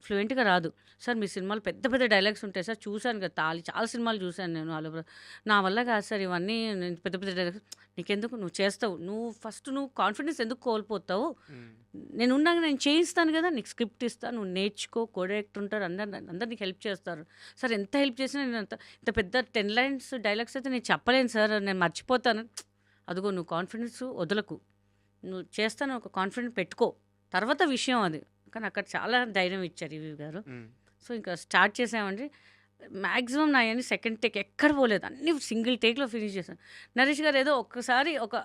ఫ్లూయెంట్గా రాదు సార్. మీ సినిమాలు పెద్ద పెద్ద డైలాగ్స్ ఉంటాయి సార్, చూశాను కదా చాలా సినిమాలు చూశాను నేను, నా వల్ల కాదు సార్ ఇవన్నీ, నేను పెద్ద పెద్ద డైలాగ్స్ నీకెందుకు, నువ్వు చేస్తావు, నువ్వు ఫస్ట్ నువ్వు కాన్ఫిడెన్స్ ఎందుకు కోల్పోతావు, నేను ఉన్నాక నేను చేయిస్తాను కదా, నీకు స్క్రిప్ట్ ఇస్తాను, నువ్వు నేర్చుకో, కో డైరెక్టర్ ఉంటారు, అందరు నీకు హెల్ప్ చేస్తారు సార్. ఎంత హెల్ప్ చేసినా నేను ఇంత పెద్ద 10 lines డైలాగ్స్ అయితే నేను చెప్పలేను సార్, నేను మర్చిపోతాను. అదిగో నువ్వు కాన్ఫిడెన్స్ వదలకు, నువ్వు చేస్తాను ఒక కాన్ఫిడెన్స్ పెట్టుకో, తర్వాత విషయం అది. కానీ అక్కడ చాలా ధైర్యం ఇచ్చారు ఈవీ గారు. సో ఇంకా స్టార్ట్ చేసామండి. మ్యాక్సిమం నా అన్ని సెకండ్ టేక్ ఎక్కడ పోలేదు, అన్నీ సింగిల్ టేక్లో ఫినిష్ చేశాను. నరేష్ గారు ఏదో ఒక్కసారి ఒక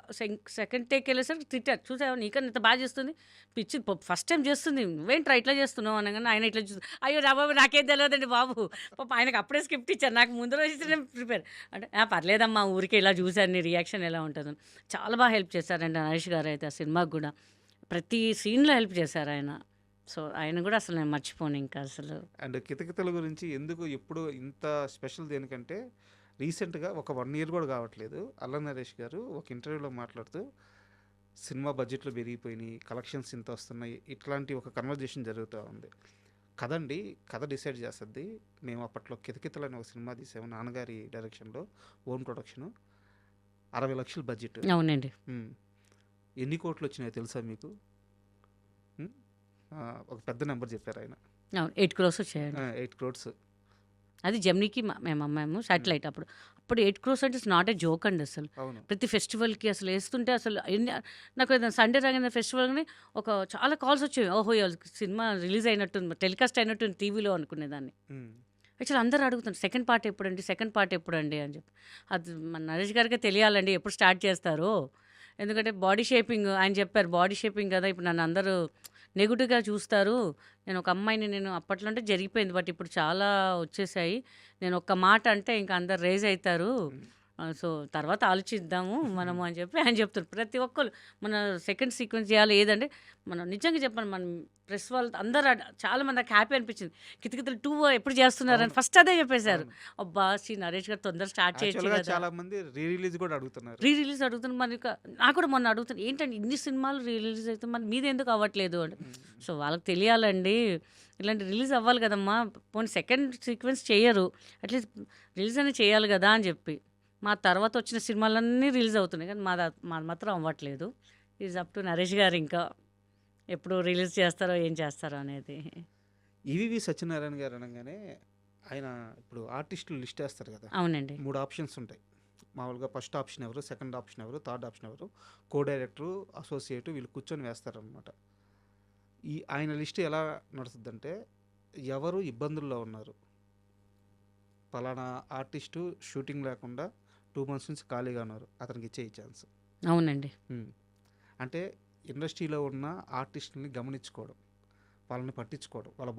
సెకండ్ టేక్ వెళ్ళేసరికి తిట్టారు, చూసావా నీకన్నా ఇంత బాగా చేస్తుంది, పిచ్చి ఫస్ట్ టైం చేస్తుంది, నువ్వేంట్రా ఇట్లా చేస్తున్నావు అనగానే ఆయన ఇట్లా చూస్తుంది, అయ్యో రా బాబు నాకేం తెలియదండి బాబు, పాప ఆయనకు అప్పుడే స్క్రిప్ట్ ఇచ్చారు, నాకు ముందు రోజు నేను ప్రిపేర్ అంటే, పర్లేదమ్మా ఊరికే ఇలా చూశాను నీ రియాక్షన్ ఎలా ఉంటుందని. చాలా బాగా హెల్ప్ చేశారండి నరేష్ గారు అయితే, ఆ సినిమాకి కూడా ప్రతి సీన్లో హెల్ప్ చేశారు ఆయన. సో ఆయన కూడా అసలు నేను మర్చిపోను ఇంకా అసలు. అండ్ కితకితల గురించి ఎందుకు ఎప్పుడు ఇంత స్పెషల్ దేనికంటే, రీసెంట్గా ఒక 1 year కూడా కావట్లేదు, అల్ల నరేష్ గారు ఒక ఇంటర్వ్యూలో మాట్లాడుతూ సినిమా బడ్జెట్లు పెరిగిపోయినాయి, కలెక్షన్స్ ఇంత వస్తున్నాయి, ఇట్లాంటి ఒక కన్వర్జేషన్ జరుగుతూ ఉంది కదండి. కథ డిసైడ్ చేస్తుంది. మేము అప్పట్లో కితకితలు అని ఒక సినిమా తీసాము, నాన్నగారి డైరెక్షన్లో, ఓన్ ప్రొడక్షను, 60 లక్షల బడ్జెట్. అవునండి. ఎన్ని కోట్లు వచ్చినాయో తెలుసా మీకు? ఒక పెద్ద నెంబర్ చెప్పారు ఆయన. 8 crores వచ్చాయండి. 8 crores. అది జెమినీకి మేము అమ్మాము శాటిలైట్. అప్పుడు 8 crores అంటే ఇట్స్ నాట్ ఏ జోక్ అండి అసలు. అవును. ప్రతి ఫెస్టివల్కి అసలు వేస్తుంటే అసలు నాకు ఏదైనా సండే రాగానే ఫెస్టివల్ని చాలా కాల్స్ వచ్చేవి, ఓహో సినిమా రిలీజ్ అయినట్టుంది, టెలికాస్ట్ అయినట్టుంది టీవీలో అనుకునేదాన్ని. యాక్చువల్ అందరూ అడుగుతాను సెకండ్ పార్ట్ ఎప్పుడండి అని చెప్పి. అది మన నరేష్ గారికే తెలియాలండి ఎప్పుడు స్టార్ట్ చేస్తారో, ఎందుకంటే బాడీ షేపింగ్ ఆయన చెప్పారు, బాడీ షేపింగ్ కదా ఇప్పుడు నన్ను అందరూ నెగిటివ్గా చూస్తారు, నేను ఒక అమ్మాయిని, నేను అప్పట్లో అంటే జరిగిపోయింది బట్ ఇప్పుడు చాలా వచ్చేసాయి, నేను ఒక్క మాట అంటే ఇంకా అందరు రేజ్ అవుతారు, సో తర్వాత ఆలోచిద్దాము మనము అని చెప్పి ఆయన చెప్తారు. ప్రతి ఒక్కరు మన సెకండ్ సీక్వెన్స్ చేయాలి ఏదంటే మనం నిజంగా చెప్పండి మనం ప్రెస్ వాళ్ళు అందరూ చాలామంది నాకు హ్యాపీ అనిపించింది. కితకితలు 2 ఎప్పుడు చేస్తున్నారని అవును. ఫస్ట్ అదే చెప్పేశారు. అవును. అబ్బా! నరేష్ గారు తొందర స్టార్ట్ చేయొచ్చు యాక్చువల్గా కదా! చాలా మంది రీ రిలీజ్ కూడా అడుగుతున్నారు. రీ రిలీజ్ అడుగుతున్నారు. మరి నాకు కూడా మొన్న అడుగుతాను ఏంటంటే ఇన్ని సినిమాలు రీ రిలీజ్ అయితే మరి మీది ఎందుకు అవ్వట్లేదు అని. సో వాళ్ళకి తెలియాలండి ఇలాంటి రిలీజ్ అవ్వాలి కదమ్మా, పోనీ సెకండ్ సీక్వెన్స్ చేయరు, అట్లీస్ట్ రిలీజ్ అనేది చేయాలి కదా అని చెప్పి. మా తర్వాత వచ్చిన సినిమాలన్నీ రిలీజ్ అవుతున్నాయి కానీ మాది మాత్రం అవ్వట్లేదు. ఈజ్ అప్ టు నరేష్ గారు ఇంకా ఎప్పుడు రిలీజ్ చేస్తారో ఏం చేస్తారో అనేది. ఈవీవి సత్యనారాయణ గారు అనగానే ఆయన ఇప్పుడు ఆర్టిస్టులు లిస్ట్ వేస్తారు కదా, అవునండి. 3 ఆప్షన్స్ ఉంటాయి మామూలుగా. ఫస్ట్ ఆప్షన్ ఎవరు, సెకండ్ ఆప్షన్ ఎవరు, థర్డ్ ఆప్షన్ ఎవరు, కో డైరెక్టరు, అసోసియేటు, వీళ్ళు కూర్చొని వేస్తారనమాట. ఆయన లిస్ట్ ఎలా నడుస్తుందంటే ఎవరు ఇబ్బందుల్లో ఉన్నారు, పలానా ఆర్టిస్టు షూటింగ్ లేకుండా 2 months నుంచి ఖాళీగా ఉన్నారు, అతనికి ఇచ్చే ఛాన్స్. అవునండి. అంటే ఇండస్ట్రీలో ఉన్న ఆర్టిస్టుల్ని గమనించుకోవడం, వాళ్ళని పట్టించుకోవడం, వాళ్ళ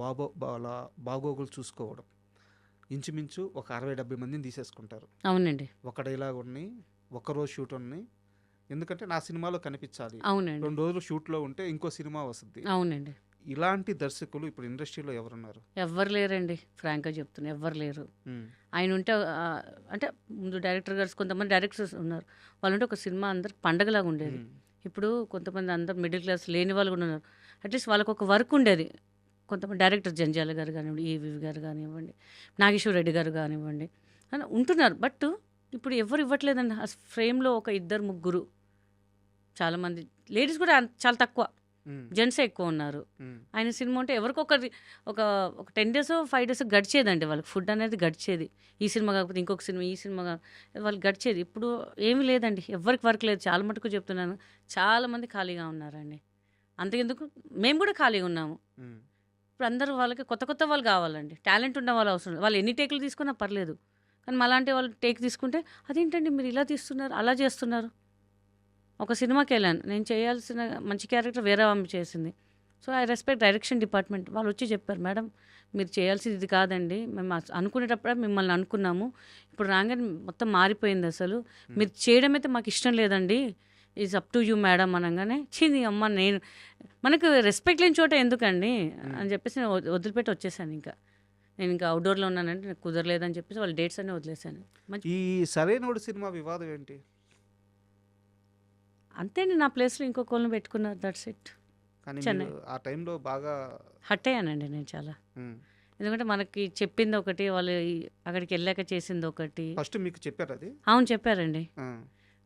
బాగోగులు చూసుకోవడం. ఇంచుమించు ఒక 60-70 మందిని తీసేసుకుంటారు. అవునండి. ఒక డైలాగ్ ఉన్నాయి, ఒక్కరోజు షూట్ ఉన్నాయి, ఎందుకంటే నా సినిమాలో కనిపించాలి, అవునండి. 2 రోజులు షూట్లో ఉంటే ఇంకో సినిమా వస్తుంది. అవునండి. ఇలాంటి దర్శకులు ఇప్పుడు ఇండస్ట్రీలో ఎవరున్నారు? ఎవ్వరు లేరండి, ఫ్రాంక్గా చెప్తున్నా ఎవ్వరు లేరు. ఆయన ఉంటే అంటే ముందు డైరెక్టర్ గారు కొంతమంది డైరెక్టర్స్ ఉన్నారు, వాళ్ళు ఉంటే ఒక సినిమా అందరికి పండగలాగా ఉండేది. ఇప్పుడు కొంతమంది అందరు మిడిల్ క్లాస్ లేని వాళ్ళు కూడా ఉన్నారు, అట్లీస్ట్ వాళ్ళకు ఒక వర్క్ ఉండేది. కొంతమంది డైరెక్టర్ జంజాల గారు కానివ్వండి, ఈవీవి గారు కానివ్వండి, నాగేశ్వర రెడ్డి గారు కానివ్వండి అని ఉంటున్నారు. బట్ ఇప్పుడు ఎవరు ఇవ్వట్లేదండి. ఆ ఫ్రేమ్లో ఒక 2-3 చాలామంది, లేడీస్ కూడా చాలా తక్కువ, జెంట్సే ఎక్కువ ఉన్నారు. ఆయన సినిమా ఉంటే ఎవరికొకరి ఒక 10 days 5 days గడిచేదండి, వాళ్ళకి ఫుడ్ అనేది గడిచేది. ఈ సినిమా కాకపోతే ఇంకొక సినిమా, ఈ సినిమా వాళ్ళకి గడిచేది. ఇప్పుడు ఏమీ లేదండి, ఎవరికి వర్క్ లేదు. చాలా మటుకు చెప్తున్నాను, చాలామంది ఖాళీగా ఉన్నారండి. అంతకెందుకు మేము కూడా ఖాళీగా ఉన్నాము. ఇప్పుడు అందరూ వాళ్ళకి కొత్త వాళ్ళు కావాలండి, టాలెంట్ ఉన్న వాళ్ళు అవసరం. వాళ్ళు ఎన్ని టేకులు తీసుకున్నా పర్లేదు, కానీ అలాంటి వాళ్ళు టేక్ తీసుకుంటే అదేంటండి మీరు ఇలా తీస్తున్నారు, అలా చేస్తున్నారు. ఒక సినిమాకి వెళ్ళాను, నేను చేయాల్సిన మంచి క్యారెక్టర్ వేరే ఆమె చేసింది. So I respect direction department. వాళ్ళు వచ్చి చెప్పారు, మేడం మీరు చేయాల్సింది ఇది కాదండి, మేము అనుకునేటప్పుడే మిమ్మల్ని అనుకున్నాము, ఇప్పుడు రాగానే మొత్తం మారిపోయింది, అసలు మీరు చేయడం అయితే మాకు ఇష్టం లేదండి, is up to you madam అనగానే చింది అమ్మ నేను మనకు రెస్పెక్ట్ లేని చోట ఎందుకండి అని చెప్పేసి నేను వదిలిపెట్టి వచ్చేసాను. నేను ఇంకా అవుట్డోర్లో ఉన్నానంటే నాకు కుదరలేదని చెప్పేసి వాళ్ళ డేట్స్ అన్నీ వదిలేశాను. ఈ సరైనోడు సినిమా వివాదం ఏంటి? అంతే, నా ప్లేస్లో ఇంకొకళ్ళని పెట్టుకున్నారు, దట్స్ ఇట్. కానీ చెన్నై. మీరు ఆ టైంలో బాగా హట్ అయ్యానండి నేను చాలా. ఎందుకంటే మనకి చెప్పింది ఒకటి, వాళ్ళు అక్కడికి వెళ్ళాక చేసింది ఒకటి. ఫస్ట్ మీకు చెప్పారు అది? అవును చెప్పారండి,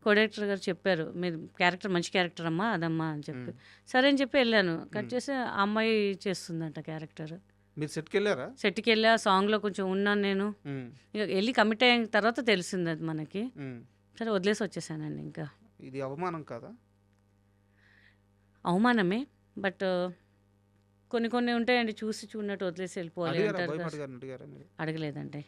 కోడైరెక్టర్ గారు చెప్పారు, మీరు క్యారెక్టర్ మంచి క్యారెక్టర్ అమ్మా అదమ్మా అని చెప్పి. సరే అని చెప్పి వెళ్ళాను. కట్ చేసి ఆ అమ్మాయి చేస్తుందంట క్యారెక్టర్. మీరు సెట్కి వెళ్ళారా? సెట్కి వెళ్ళా, సాంగ్లో కొంచెం ఉన్నాను నేను. ఇక వెళ్ళి కమిట్ అయిన తర్వాత తెలిసింది అది మనకి. సరే వదిలేసి వచ్చేసానండి. ఇంకా ఇది అవమానం కాదా? అవమానమే, బట్ కొన్ని ఉంటాయండి, చూసి చూడనట్టు వదిలేసి వెళ్ళిపోవాలి అంటారు. అడగలేదండి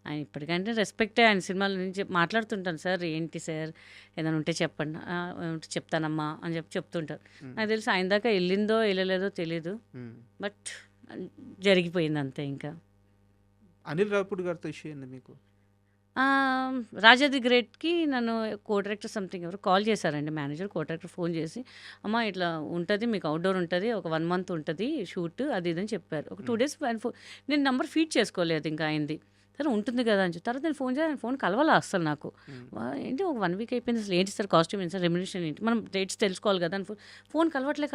ఆయన. ఇప్పటికంటే రెస్పెక్టే, ఆయన సినిమాల నుంచి మాట్లాడుతుంటాను, సార్ ఏంటి సార్ ఏదైనా ఉంటే చెప్పండి, చెప్తానమ్మా అని చెప్తుంటారు. నాకు తెలిసి ఆయన దాకా వెళ్ళిందో వెళ్ళలేదో తెలీదు, బట్ జరిగిపోయింది అంతే. ఇంకా అనిల్ రావిపూడి గారితో ఇష్యూ ఏంది మీకు? రాజా ది గ్రేట్కి నన్ను కో డైరెక్టర్ సంథింగ్ ఎవరు కాల్ చేశారండి, మేనేజర్. కో డైరెక్టర్ ఫోన్ చేసి, అమ్మ ఇట్లా ఉంటుంది మీకు, అవుట్డోర్ ఉంటుంది, ఒక 1 month ఉంటుంది షూట్, అది ఇదని చెప్పారు. ఒక 2 days నేను నెంబర్ ఫీడ్ చేసుకోలేదు ఇంకా అయింది. సరే ఉంటుంది కదా అని చెప్పి తర్వాత నేను ఫోన్ చేయాలి, ఫోన్ కలవాలా అసలు నాకు. ఏంటి ఒక 1 week అయిపోయింది, అసలు ఏంటి సార్ కాస్ట్యూమ్ ఏంటి సార్, రెమ్యునేషన్ ఏంటి, మనం రేట్స్ తెలుసుకోవాలి కదా అని ఫోన్ కలవట్లే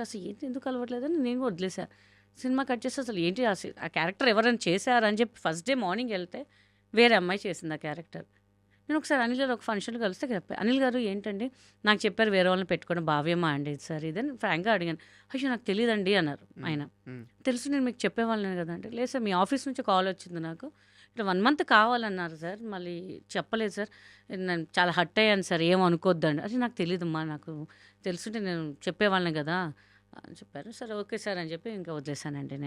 అసలు ఏంటి ఎందుకు కలవట్లేదని నేను వదిలేసాను. సినిమా కట్ చేస్తే అసలు ఏంటి ఆ క్యారెక్టర్ ఎవరైనా చేశారని చెప్పి ఫస్ట్ డే మార్నింగ్ వెళ్తే వేరే అమ్మాయి చేసింది ఆ క్యారెక్టర్. నేను ఒకసారి అనిల్ గారు ఒక ఫంక్షన్లో కలిస్తే చెప్పాను, అనిల్ గారు ఏంటండి నాకు చెప్పారు వేరే వాళ్ళని పెట్టుకోవడం భావ్యమా అండి సార్ ఇదని ఫ్రాంక్గా అడిగాను. అయ్యో నాకు తెలియదండి అన్నారు ఆయన. తెలుసు నేను మీకు చెప్పేవాళ్ళని కదా అంటే, లేదు సార్ మీ ఆఫీస్ నుంచి కాల్ వచ్చింది నాకు, ఇట్లా 1 month కావాలన్నారు సార్, మళ్ళీ చెప్పలేదు సార్, నేను చాలా హట్ అయ్యాను సార్, ఏమనుకోద్దండి. అది నాకు తెలియదమ్మా, నాకు తెలుసుంటే నేను చెప్పేవాళ్ళని కదా అని చెప్పారు. సరే ఓకే సార్ అని చెప్పి ఇంకా వదిలేసానండి.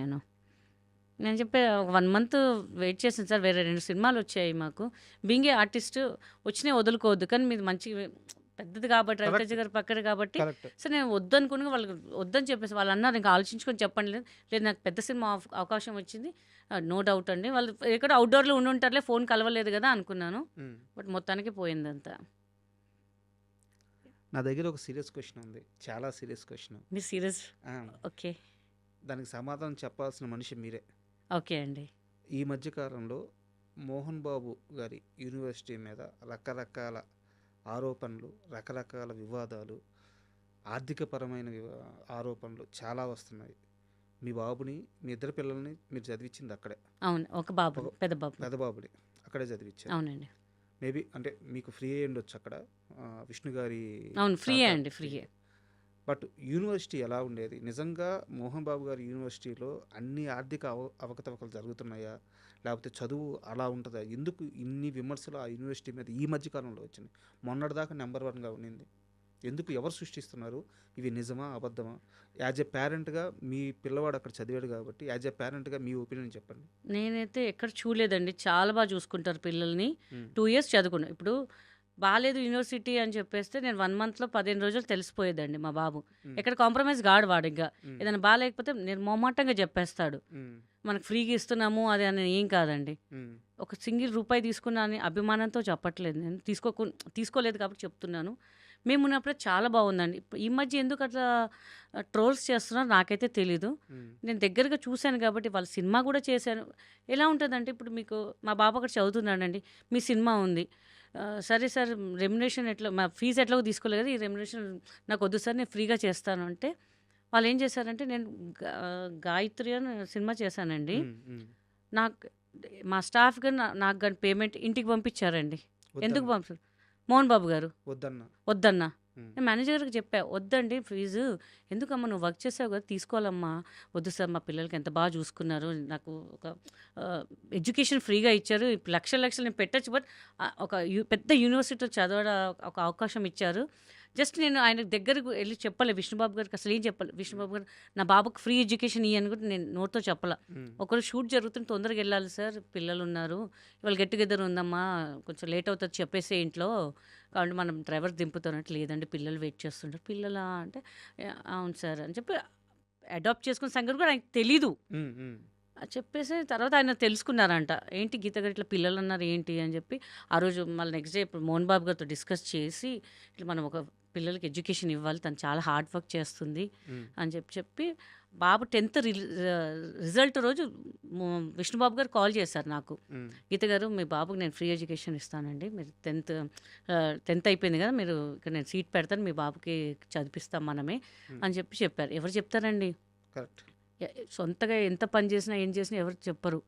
నేను చెప్పే ఒక 1 month వెయిట్ చేసాను సార్, వేరే 2 సినిమాలు వచ్చాయి మాకు, బీయింగ్ ఏ ఆర్టిస్ట్ వచ్చినాయి వదులుకోవద్దు, కానీ మీరు మంచి పెద్దది కాబట్టి కరెక్ట్. రవితేజ గారు పక్కన కాబట్టి కరెక్ట్. సో నేను వద్దనుకుని వాళ్ళకి వద్దని చెప్పేసి వాళ్ళు అన్నారు ఇంకా ఆలోచించుకొని చెప్పండి లేదు నాకు పెద్ద సినిమా అవకాశం వచ్చింది నో డౌట్ అండి వాళ్ళు ఎక్కడ అవుట్డోర్లో ఉండి ఉంటారులే ఫోన్ కలవలేదు కదా అనుకున్నాను బట్ మొత్తానికి పోయిందంతా నా దగ్గర ఒక సీరియస్ క్వశ్చన్ ఉంది, చాలా సీరియస్ క్వశ్చన్. మీరు సీరియస్ ఓకే దానికి సమాధానం చెప్పాల్సిన మనిషి మీరే. ఓకే అండి ఈ మధ్యకాలంలో మోహన్ బాబు గారి యూనివర్సిటీ మీద రకరకాల ఆరోపణలు, రకరకాల వివాదాలు, ఆర్థికపరమైన ఆరోపణలు చాలా వస్తున్నాయి. మీ బాబుని, మీ ఇద్దరు పిల్లల్ని మీరు చదివించింది అక్కడే, అవును ఒక బాబు పెద్ద బాబు పెద్ద బాబుని అక్కడే చదివించారు. అవునండి మేబీ అంటే మీకు ఫ్రీ అయ్యి ఉండొచ్చు అక్కడ, విష్ణు గారి అవును ఫ్రీ తాత అండి ఫ్రీ ఫ్రీ. బట్ యూనివర్సిటీ ఎలా ఉండేది? నిజంగా మోహన్ బాబు గారి యూనివర్సిటీలో అన్ని ఆర్థిక అవకతవకలు జరుగుతున్నాయా, లేకపోతే చదువు అలా ఉంటుందా? ఎందుకు ఇన్ని విమర్శలు ఆ యూనివర్సిటీ మీద ఈ మధ్యకాలంలో వచ్చినాయి? మొన్నటిదాకా నెంబర్ 1గా ఉండింది. ఎందుకు, ఎవరు సృష్టిస్తున్నారు? ఇవి నిజమా అబద్ధమా? యాజ్ ఎ పేరెంట్గా మీ పిల్లవాడు అక్కడ చదివాడు కాబట్టి యాజ్ ఎ పేరెంట్గా మీ ఒపీనియన్ చెప్పండి. నేనైతే ఎక్కడ చూడలేదండి చాలా బాగా చూసుకుంటారు పిల్లల్ని మ్మ్. 2 ఇయర్స్ చదువుకున్నా ఇప్పుడు బాలేదు యూనివర్సిటీ అని చెప్పేస్తే నేను 1 మంత్లో 15 రోజులు తెలిసిపోయేదండి మా బాబు మ్మ్. ఎక్కడ కాంప్రమైజ్ కాడు వాడు ఇంకా మ్మ్. ఏదైనా బాగాలేకపోతే నేను మొహమాటంగా చెప్పేస్తాడు మ్మ్. మనకు ఫ్రీగా ఇస్తున్నాము అది అని ఏం కాదండి మ్మ్. ఒక సింగిల్ రూపాయి తీసుకున్నా అని అభిమానంతో చెప్పట్లేదు నేను తీసుకోలేదు కాబట్టి చెప్తున్నాను మేము ఉన్నప్పుడే చాలా బాగుందండి ఈ మధ్య ఎందుకు అట్లా ట్రోల్స్ చేస్తున్నారో నాకైతే తెలీదు మ్మ్. నేను దగ్గరగా చూశాను కాబట్టి వాళ్ళ సినిమా కూడా చేశాను ఎలా ఉంటుందంటే ఇప్పుడు మీకు మా బాబు అక్కడ చదువుతున్నాడండి మీ సినిమా ఉంది సరే సార్ రెమ్యునేషన్ ఎట్లా మా ఫీజు ఎట్లాగో తీసుకోలేదు కదా ఈ రెమ్యునేషన్ నాకు వద్దు సార్ నేను ఫ్రీగా చేస్తాను అంటే వాళ్ళు ఏం చేశారంటే నేను గాయత్రి అని సినిమా చేశానండి మ్మ్. మ్మ్. నాకు మా స్టాఫ్ కానీ నాకు కానీ పేమెంట్ ఇంటికి పంపించారండి ఎందుకు వద్దన్న పంపించారు మోహన్ బాబు గారు వద్దన్న. వద్దన్నా మ్మ్. నేను మేనేజర్కి చెప్పా వద్దండి ఫీజు ఎందుకమ్మా నువ్వు వర్క్ చేసావు కదా తీసుకోవాలమ్మా వద్దు సార్ మా పిల్లలకి ఎంత బాగా చూసుకున్నారు నాకు ఒక ఎడ్యుకేషన్ ఫ్రీగా ఇచ్చారు ఇప్పుడు లక్షలు నేను పెట్టచ్చు బట్ ఒక పెద్ద యూనివర్సిటీలో చదవడం ఒక అవకాశం ఇచ్చారు జస్ట్ నేను ఆయన దగ్గరకు వెళ్ళి చెప్పలే విష్ణుబాబు గారికి అసలు ఏం చెప్పాలి విష్ణుబాబు గారు నా బాబుకి ఫ్రీ ఎడ్యుకేషన్ ఇవ్వని కూడా నేను నోట్తో చెప్పాల మ్మ్. ఒకరు షూట్ జరుగుతుంది తొందరగా వెళ్ళాలి సార్ పిల్లలు ఉన్నారు ఇవాళ గెట్ టుగెదర్ ఉందమ్మా కొంచెం లేట్ అవుతుంది చెప్పేసి ఇంట్లో కాబట్టి మనం డ్రైవర్ దింపుతానంటే లేదండి పిల్లలు వెయిట్ చేస్తుంటారు పిల్లలా అంటే అవును సార్ అని చెప్పి అడాప్ట్ చేసుకున్న సంగతి కూడా ఆయనకు తెలీదు మ్మ్. మ్మ్. చెప్పేసి తర్వాత ఆయన తెలుసుకున్నారంట ఏంటి గీత గారు ఇట్లా పిల్లలు అన్నారు ఏంటి అని చెప్పి ఆ రోజు మళ్ళీ నెక్స్ట్ డే ఇప్పుడు మోహన్ బాబు గారితో డిస్కస్ చేసి ఇట్లా మనం ఒక పిల్లలకి ఎడ్యుకేషన్ ఇవ్వాలి తను చాలా హార్డ్ వర్క్ చేస్తుంది మ్మ్. అని చెప్పి బాబు 10th రిజల్ట్ రోజు విష్ణుబాబు గారు కాల్ చేశారు నాకు మ్మ్. గీత గారు మీ బాబుకి నేను ఫ్రీ ఎడ్యుకేషన్ ఇస్తానండి మీరు 10th అయిపోయింది కదా మీరు ఇక్కడ నేను సీట్ పెడతాను మీ బాబుకి చదివిస్తాం మనమే అని చెప్పారు ఎవరు చెప్తారండి కరెక్ట్. సొంతగా ఎంత పని చేసినా ఏం చేసినా ఎవరు చెప్పరు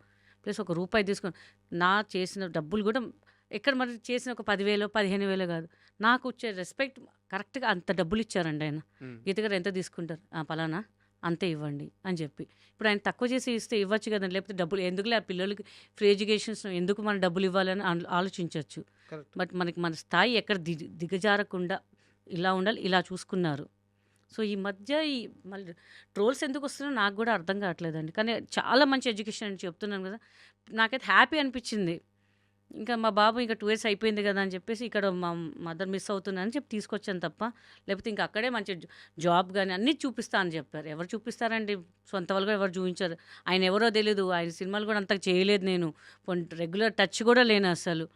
ప్లస్ ఒక రూపాయి తీసుకొని నా చేసిన డబ్బులు కూడా ఎక్కడ మరి చేసిన ఒక 10,000 15,000 కాదు నాకు వచ్చే రెస్పెక్ట్ కరెక్ట్గా అంత డబ్బులు ఇచ్చారండి ఆయన మ్మ్. గీత గారు ఎంత తీసుకుంటారు పలానా అంతే ఇవ్వండి అని చెప్పి ఇప్పుడు ఆయన తక్కువ చేసి ఇస్తే ఇవ్వచ్చు కదండి లేకపోతే డబ్బులు ఎందుకులే ఆ పిల్లలకి ఫ్రీ ఎడ్యుకేషన్స్ ఎందుకు మనం డబ్బులు ఇవ్వాలని ఆలోచించవచ్చు కరెక్ట్. బట్ మనకి మన స్థాయి ఎక్కడ దిగజారకుండా ఇలా ఉండాలి ఇలా చూసుకున్నారు సో ఈ మధ్య ఈ మళ్ళీ ట్రోల్స్ ఎందుకు వస్తున్నాయో నాకు కూడా అర్థం కావట్లేదండి కానీ చాలా మంచి ఎడ్యుకేషన్ అని చెప్తున్నాను కదా నాకైతే హ్యాపీ అనిపించింది ఇంకా మా బాబు ఇంకా 2 years అయిపోయింది కదా అని చెప్పేసి ఇక్కడ మా మదర్ మిస్ అవుతుందని చెప్పి తీసుకొచ్చాను తప్ప లేకపోతే ఇంకా అక్కడే మంచి జాబ్ కానీ అన్నీ చూపిస్తా అని చెప్పారు ఎవరు చూపిస్తారండి సొంత వాళ్ళు కూడా ఎవరు చూపించారు ఆయన ఎవరో తెలీదు ఆయన సినిమాలు కూడా అంతగా చేయలేదు నేను రెగ్యులర్ టచ్ కూడా లేను అసలు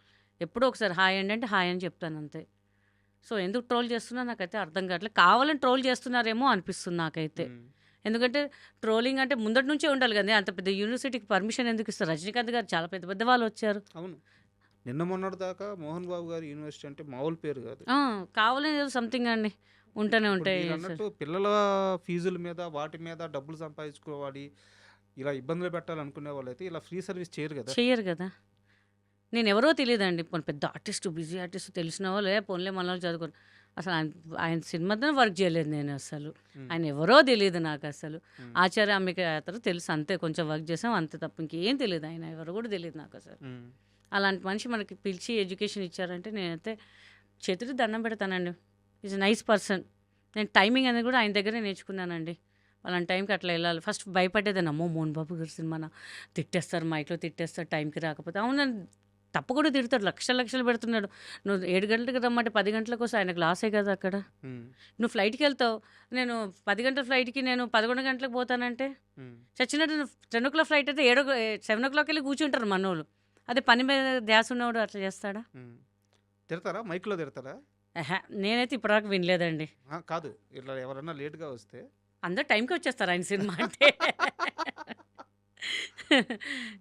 ఎప్పుడో ఒకసారి హాయ్ అండి అంటే హాయ్ అని చెప్తాను అంతే సో ఎందుకు ట్రోల్ చేస్తున్నా నాకైతే అర్థం కావట్లేదు కావాలని ట్రోల్ చేస్తున్నారేమో అనిపిస్తుంది నాకైతే మ్మ్. ఎందుకంటే ట్రోలింగ్ అంటే ముందటి నుంచే ఉండాలి కదా అంత పెద్ద యూనివర్సిటీకి పర్మిషన్ ఎందుకు ఇస్తారు రజనీకాంత్ గారు చాలా పెద్ద పెద్ద వాళ్ళు వచ్చారు అవును. నిన్న మొన్నటి దాకా మోహన్ బాబు గారి యూనివర్సిటీ అంటే మామూలు పేరు కాదు. కావాలని సంథింగ్ అండి ఉంటూనే ఇప్పుడు ఉంటాయి మీరు సార్ అన్నట్టు పిల్లల ఫీజుల మీద వాటి మీద డబ్బులు సంపాదించుకోవాలి, ఇలా ఇబ్బందులు పెట్టాలనుకునే వాళ్ళైతే ఇలా ఫ్రీ సర్వీస్ చేయరు కదా. చెయ్యరు కదా నేను ఎవరో తెలియదండి పోనీ పెద్ద ఆర్టిస్ట్ బిజీ ఆర్టిస్ట్ తెలిసిన వాళ్ళు పోన్లే మన వాళ్ళు చదువుకోరు అసలు ఆయన సినిమాతో వర్క్ చేయలేదు నేను అసలు మ్మ్. ఆయన ఎవరో తెలియదు నాకు అసలు మ్మ్. ఆచార్య అంబిక అతను తెలుసు అంతే కొంచెం వర్క్ చేసాం అంతే తప్ప ఇంకేం తెలియదు ఆయన ఎవరు కూడా తెలియదు నాకు అసలు మ్మ్. అలాంటి మనిషి మనకి పిలిచి ఎడ్యుకేషన్ ఇచ్చారంటే నేనైతే చేతులు దండం పెడతానండి ఈజ్ నైస్ పర్సన్ నేను టైమింగ్ అనేది కూడా ఆయన దగ్గరే నేర్చుకున్నానండి అలాంటి టైంకి అట్లా వెళ్ళాలి ఫస్ట్ భయపడేదాన్ని అమ్మో మోహన్ బాబు గారి సినిమా తిట్టేస్తారు మైక్లో తిట్టేస్తారు టైంకి రాకపోతే అవునండి తప్పు కూడా తిడతాడు, లక్షలు లక్షలు పెడుతున్నాడు. నువ్వు 7 గంటలకు రమ్మంటే 10 గంటలకు వస్తే ఆయనకు లాసే కదా అక్కడ. ఉమ్, నువ్వు ఫ్లైట్కి వెళ్తావు, నేను 10 గంటల ఫ్లైట్కి నేను 11 గంటలకు పోతానంటే ఉమ్, చచ్చినట్టు. 10 o'clock ఫ్లైట్ అయితే 7 o'clock వెళ్ళి కూర్చుంటారు మనోళ్ళు. అదే పని మీద ధ్యాస ఉన్నవాడు అట్లా చేస్తాడా? ఉమ్. తిడతారా మైక్లో తిడతారా? ఆహా, నేనైతే ఇప్పటిదాకా వినలేదండి. కాదు, ఇట్లా ఎవరన్నా లేట్గా వస్తే అందరు టైంకి వచ్చేస్తారు ఆయన సినిమా అంటే.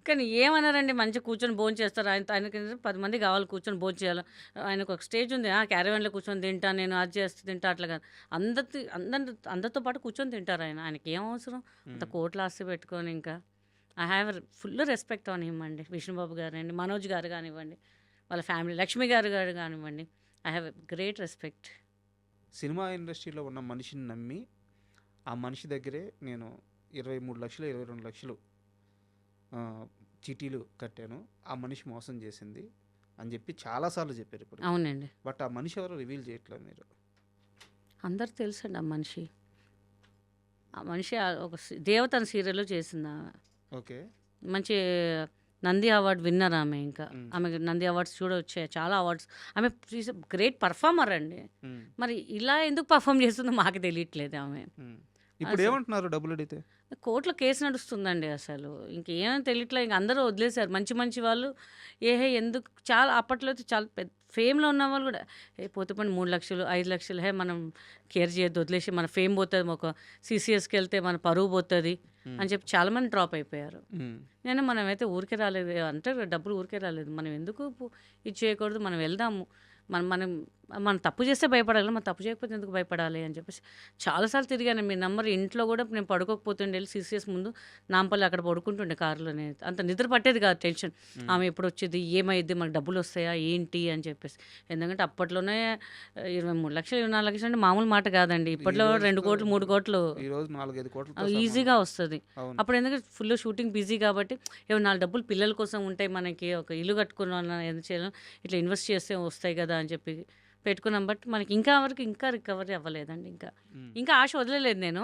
కానీ ఏమన్నారండి, మంచిగా కూర్చొని భోజనం చేస్తారు. ఆయనకి 10 మంది కావాలి కూర్చొని భోజనం చేయాలి. ఆయనకు ఒక స్టేజ్ ఉంది, క్యారవాన్లో కూర్చొని తింటా, నేను అది చేస్తే తింటా, అట్లా కాదు. అందరితో పాటు కూర్చొని తింటారు ఆయన. ఆయనకి ఏం అవసరం అంత కోట్ల ఆస్తి పెట్టుకొని. ఇంకా I have full respect on him అండి. విష్ణుబాబు గారు అండి, మనోజ్ గారు కానివ్వండి, వాళ్ళ ఫ్యామిలీ, లక్ష్మి గారు కానివ్వండి, I have great respect. Cinema ఇండస్ట్రీలో ఉన్న మనిషిని నమ్మి ఆ మనిషి దగ్గరే నేను 23 లక్షలు 22 లక్షలు చీటీలు కట్టాను, ఆ మనిషి మోసం చేసింది అని చెప్పి చాలాసార్లు చెప్పారు ఇప్పుడు. అవునండి, బట్ ఆ మనిషి ఎవరో రివీల్ చేయట్లేదు మీరు. అందరు తెలుసండి ఆ మనిషి. ఒక దేవతన సీరియల్లో చేసింది ఆమె. ఓకే. మంచి నంది అవార్డు విన్నర్ ఆమె. ఇంకా ఆమెకి నంది అవార్డ్స్ కూడా వచ్చాయి, చాలా అవార్డ్స్. ఆమె గ్రేట్ పర్ఫార్మర్ అండి. మరి ఇలా ఎందుకు పర్ఫామ్ చేస్తుందో మాకు తెలియట్లేదు ఆమె. ఇప్పుడు ఏమంటున్నారు డబ్బులు అడిగితే? కోర్టులో కేసు నడుస్తుందండి. అసలు ఇంకేమని తెలియట్లేదు. ఇంక అందరూ వదిలేశారు. మంచి మంచి వాళ్ళు ఎందుకు చాలా అప్పట్లో అయితే చాలా పెద్ద ఫేమ్లో ఉన్న వాళ్ళు కూడా పోతే పని 3 లక్షలు 5 లక్షలు మనం కేర్ చేయొద్దు, వదిలేసి మన ఫేమ్ పోతుంది, ఒక సిసిఎస్కి వెళ్తే మన పరువు పోతుంది అని చెప్పి చాలామంది డ్రాప్ అయిపోయారు. మనమైతే ఊరికే రాలేదు అంటే, డబ్బులు ఊరికే రాలేదు. మనం ఎందుకు ఇది చేయకూడదు, మనం వెళ్దాము. మనం తప్పు చేస్తే భయపడాలి, మనం తప్పు చేయకపోతే ఎందుకు భయపడాలి అని చెప్పేసి చాలాసార్లు తిరిగాను. మీ నంబర్ ఇంట్లో కూడా నేను పడుకోకపోతుండే, వెళ్ళి సిసిఎస్ ముందు నాంపల్లి అక్కడ పడుకుంటుండే కారులోనే. అంత నిద్ర పట్టేది కాదు, టెన్షన్. ఆమె ఎప్పుడు వచ్చేది, ఏమైద్ది, మనకు డబ్బులు వస్తాయా ఏంటి అని చెప్పేసి. ఎందుకంటే అప్పట్లోనే 23 లక్షలు 24 లక్షలు అంటే మామూలు మాట కాదండి. ఇప్పట్లో 2 కోట్లు 3 కోట్లు ఈజీగా వస్తుంది. అప్పుడు ఎందుకంటే ఫుల్ షూటింగ్ బిజీ కాబట్టి ఏమో 4 డబ్బులు పిల్లల కోసం ఉంటాయి, మనకి ఒక ఇల్లు కట్టుకున్న ఎంత చేయాలి, ఇట్లా ఇన్వెస్ట్ చేస్తే వస్తాయి కదా అని చెప్పి పెట్టుకున్నాం. బట్ మనకి ఇంకా రికవరీ అవ్వలేదండి. ఇంకా ఆశ వదిలేదు. నేను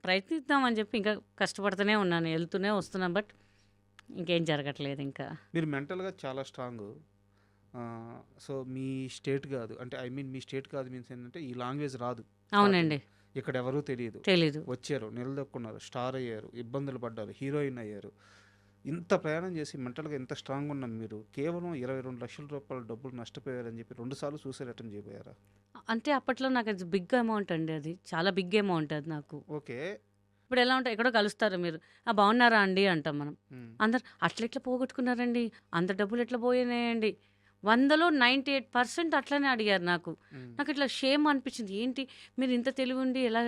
ప్రయత్నిద్దామని చెప్పి ఇంకా కష్టపడుతూనే ఉన్నాను, వెళ్తూనే వస్తున్నాను. బట్ ఇంకేం జరగట్లేదు. ఇంకా మీరు మెంటల్గా చాలా స్ట్రాంగ్. సో మీ స్టేట్ కాదు అంటే, ఐ మీన్ మీ స్టేట్ కాదు మీన్స్ ఏంటంటే ఈ లాంగ్వేజ్ రాదు. అవునండి, ఇక్కడ ఎవరూ తెలీదు, వచ్చారు, నిలదొక్కున్నారు, స్టార్ అయ్యారు, ఇబ్బందులు పడ్డారు, హీరోయిన్ అయ్యారు. ఇంత ప్రయాణం చేసి మెంటల్గా ఎంత స్ట్రాంగ్ ఉన్నాను. మీరు కేవలం 22 లక్షల రూపాయల డబ్బులు నష్టపోయారని చెప్పి 2 సార్లు సూసైడ్ అటెంప్ట్ చేయబోయారా? అంటే అప్పట్లో నాకు అది బిగ్ అమౌంట్ అండి, అది చాలా బిగ్ అమౌంట్ అది నాకు. ఓకే. ఇప్పుడు ఎలా ఉంటాయి, ఎక్కడో కలుస్తారు, మీరు బాగున్నారా అండి అంటాం మనం. అందరు ఎట్లా పోగొట్టుకున్నారండి, అంత డబ్బులు ఎట్లా పోయినాయండి. 100లో 98% అట్లనే అడిగారు. నాకు ఇట్లా షేమ్ అనిపించింది. ఏంటి మీరు ఇంత తెలివి ఉండి ఎలా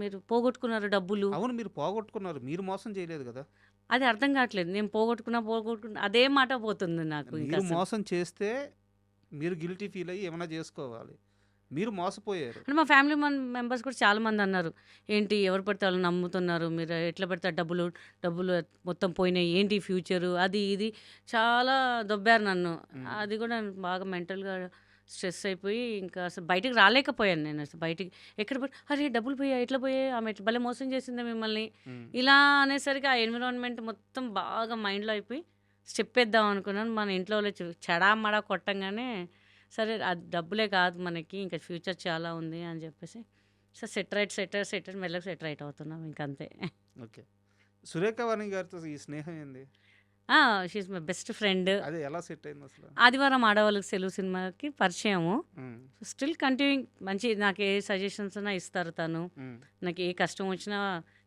మీరు పోగొట్టుకున్నారు డబ్బులు? అవును, మీరు పోగొట్టుకున్నారు, మీరు మోసం చేయలేదు కదా. అది అర్థం కావట్లేదు. నేను పోగొట్టుకున్నా అదే మాట పోతుంది నాకు. మీరు మోసం చేస్తే మీరు గిల్టీ ఫీల్ అయ్యి ఏమైనా చేసుకోవాలి, మీరు మోసపోయారు. అంటే మా ఫ్యామిలీ మెంబర్స్ కూడా చాలా మంది అన్నారు, ఏంటి ఎవరు పడితే వాళ్ళు నమ్ముతున్నారు, మీరు ఎట్లా పెడితే డబ్బులు మొత్తం పోయినాయి, ఏంటి ఫ్యూచరు, అది ఇది చాలా దొబ్బారు నన్ను. అది కూడా బాగా మెంటల్గా స్ట్రెస్ అయిపోయి ఇంకా అసలు బయటికి రాలేకపోయాను. నేను అసలు బయటికి ఎక్కడ అరే డబ్బులు పోయా, ఎట్లా పోయాయి, ఆమె భలే మోసం చేసిందా మిమ్మల్ని, ఇలా అనేసరికి ఆ ఎన్విరాన్మెంట్ మొత్తం బాగా మైండ్లో అయిపోయి స్టెప్ వేద్దాం అనుకున్నాను. మన ఇంట్లో చెడామడా కొట్టంగానే సరే అది డబ్బులే కాదు మనకి, ఇంకా ఫ్యూచర్ చాలా ఉంది అని చెప్పేసి సో సెట్ రైట్ మెల్లగా సెట్ రైట్ అవుతున్నాం ఇంకంతే. ఓకే. సురేఖ వాణి గారితో ఈ స్నేహం ఏంది? She's my best friend. అది ఎలా సెట్ అయింది అసలు? ఆదివారం ఆడవాళ్ళకి సెలవు సినిమాకి పరిచయము. Still continuing. మంచి నాకు ఏ సజెషన్స్ అయినా ఇస్తారు తను. నాకు ఏ కష్టం వచ్చినా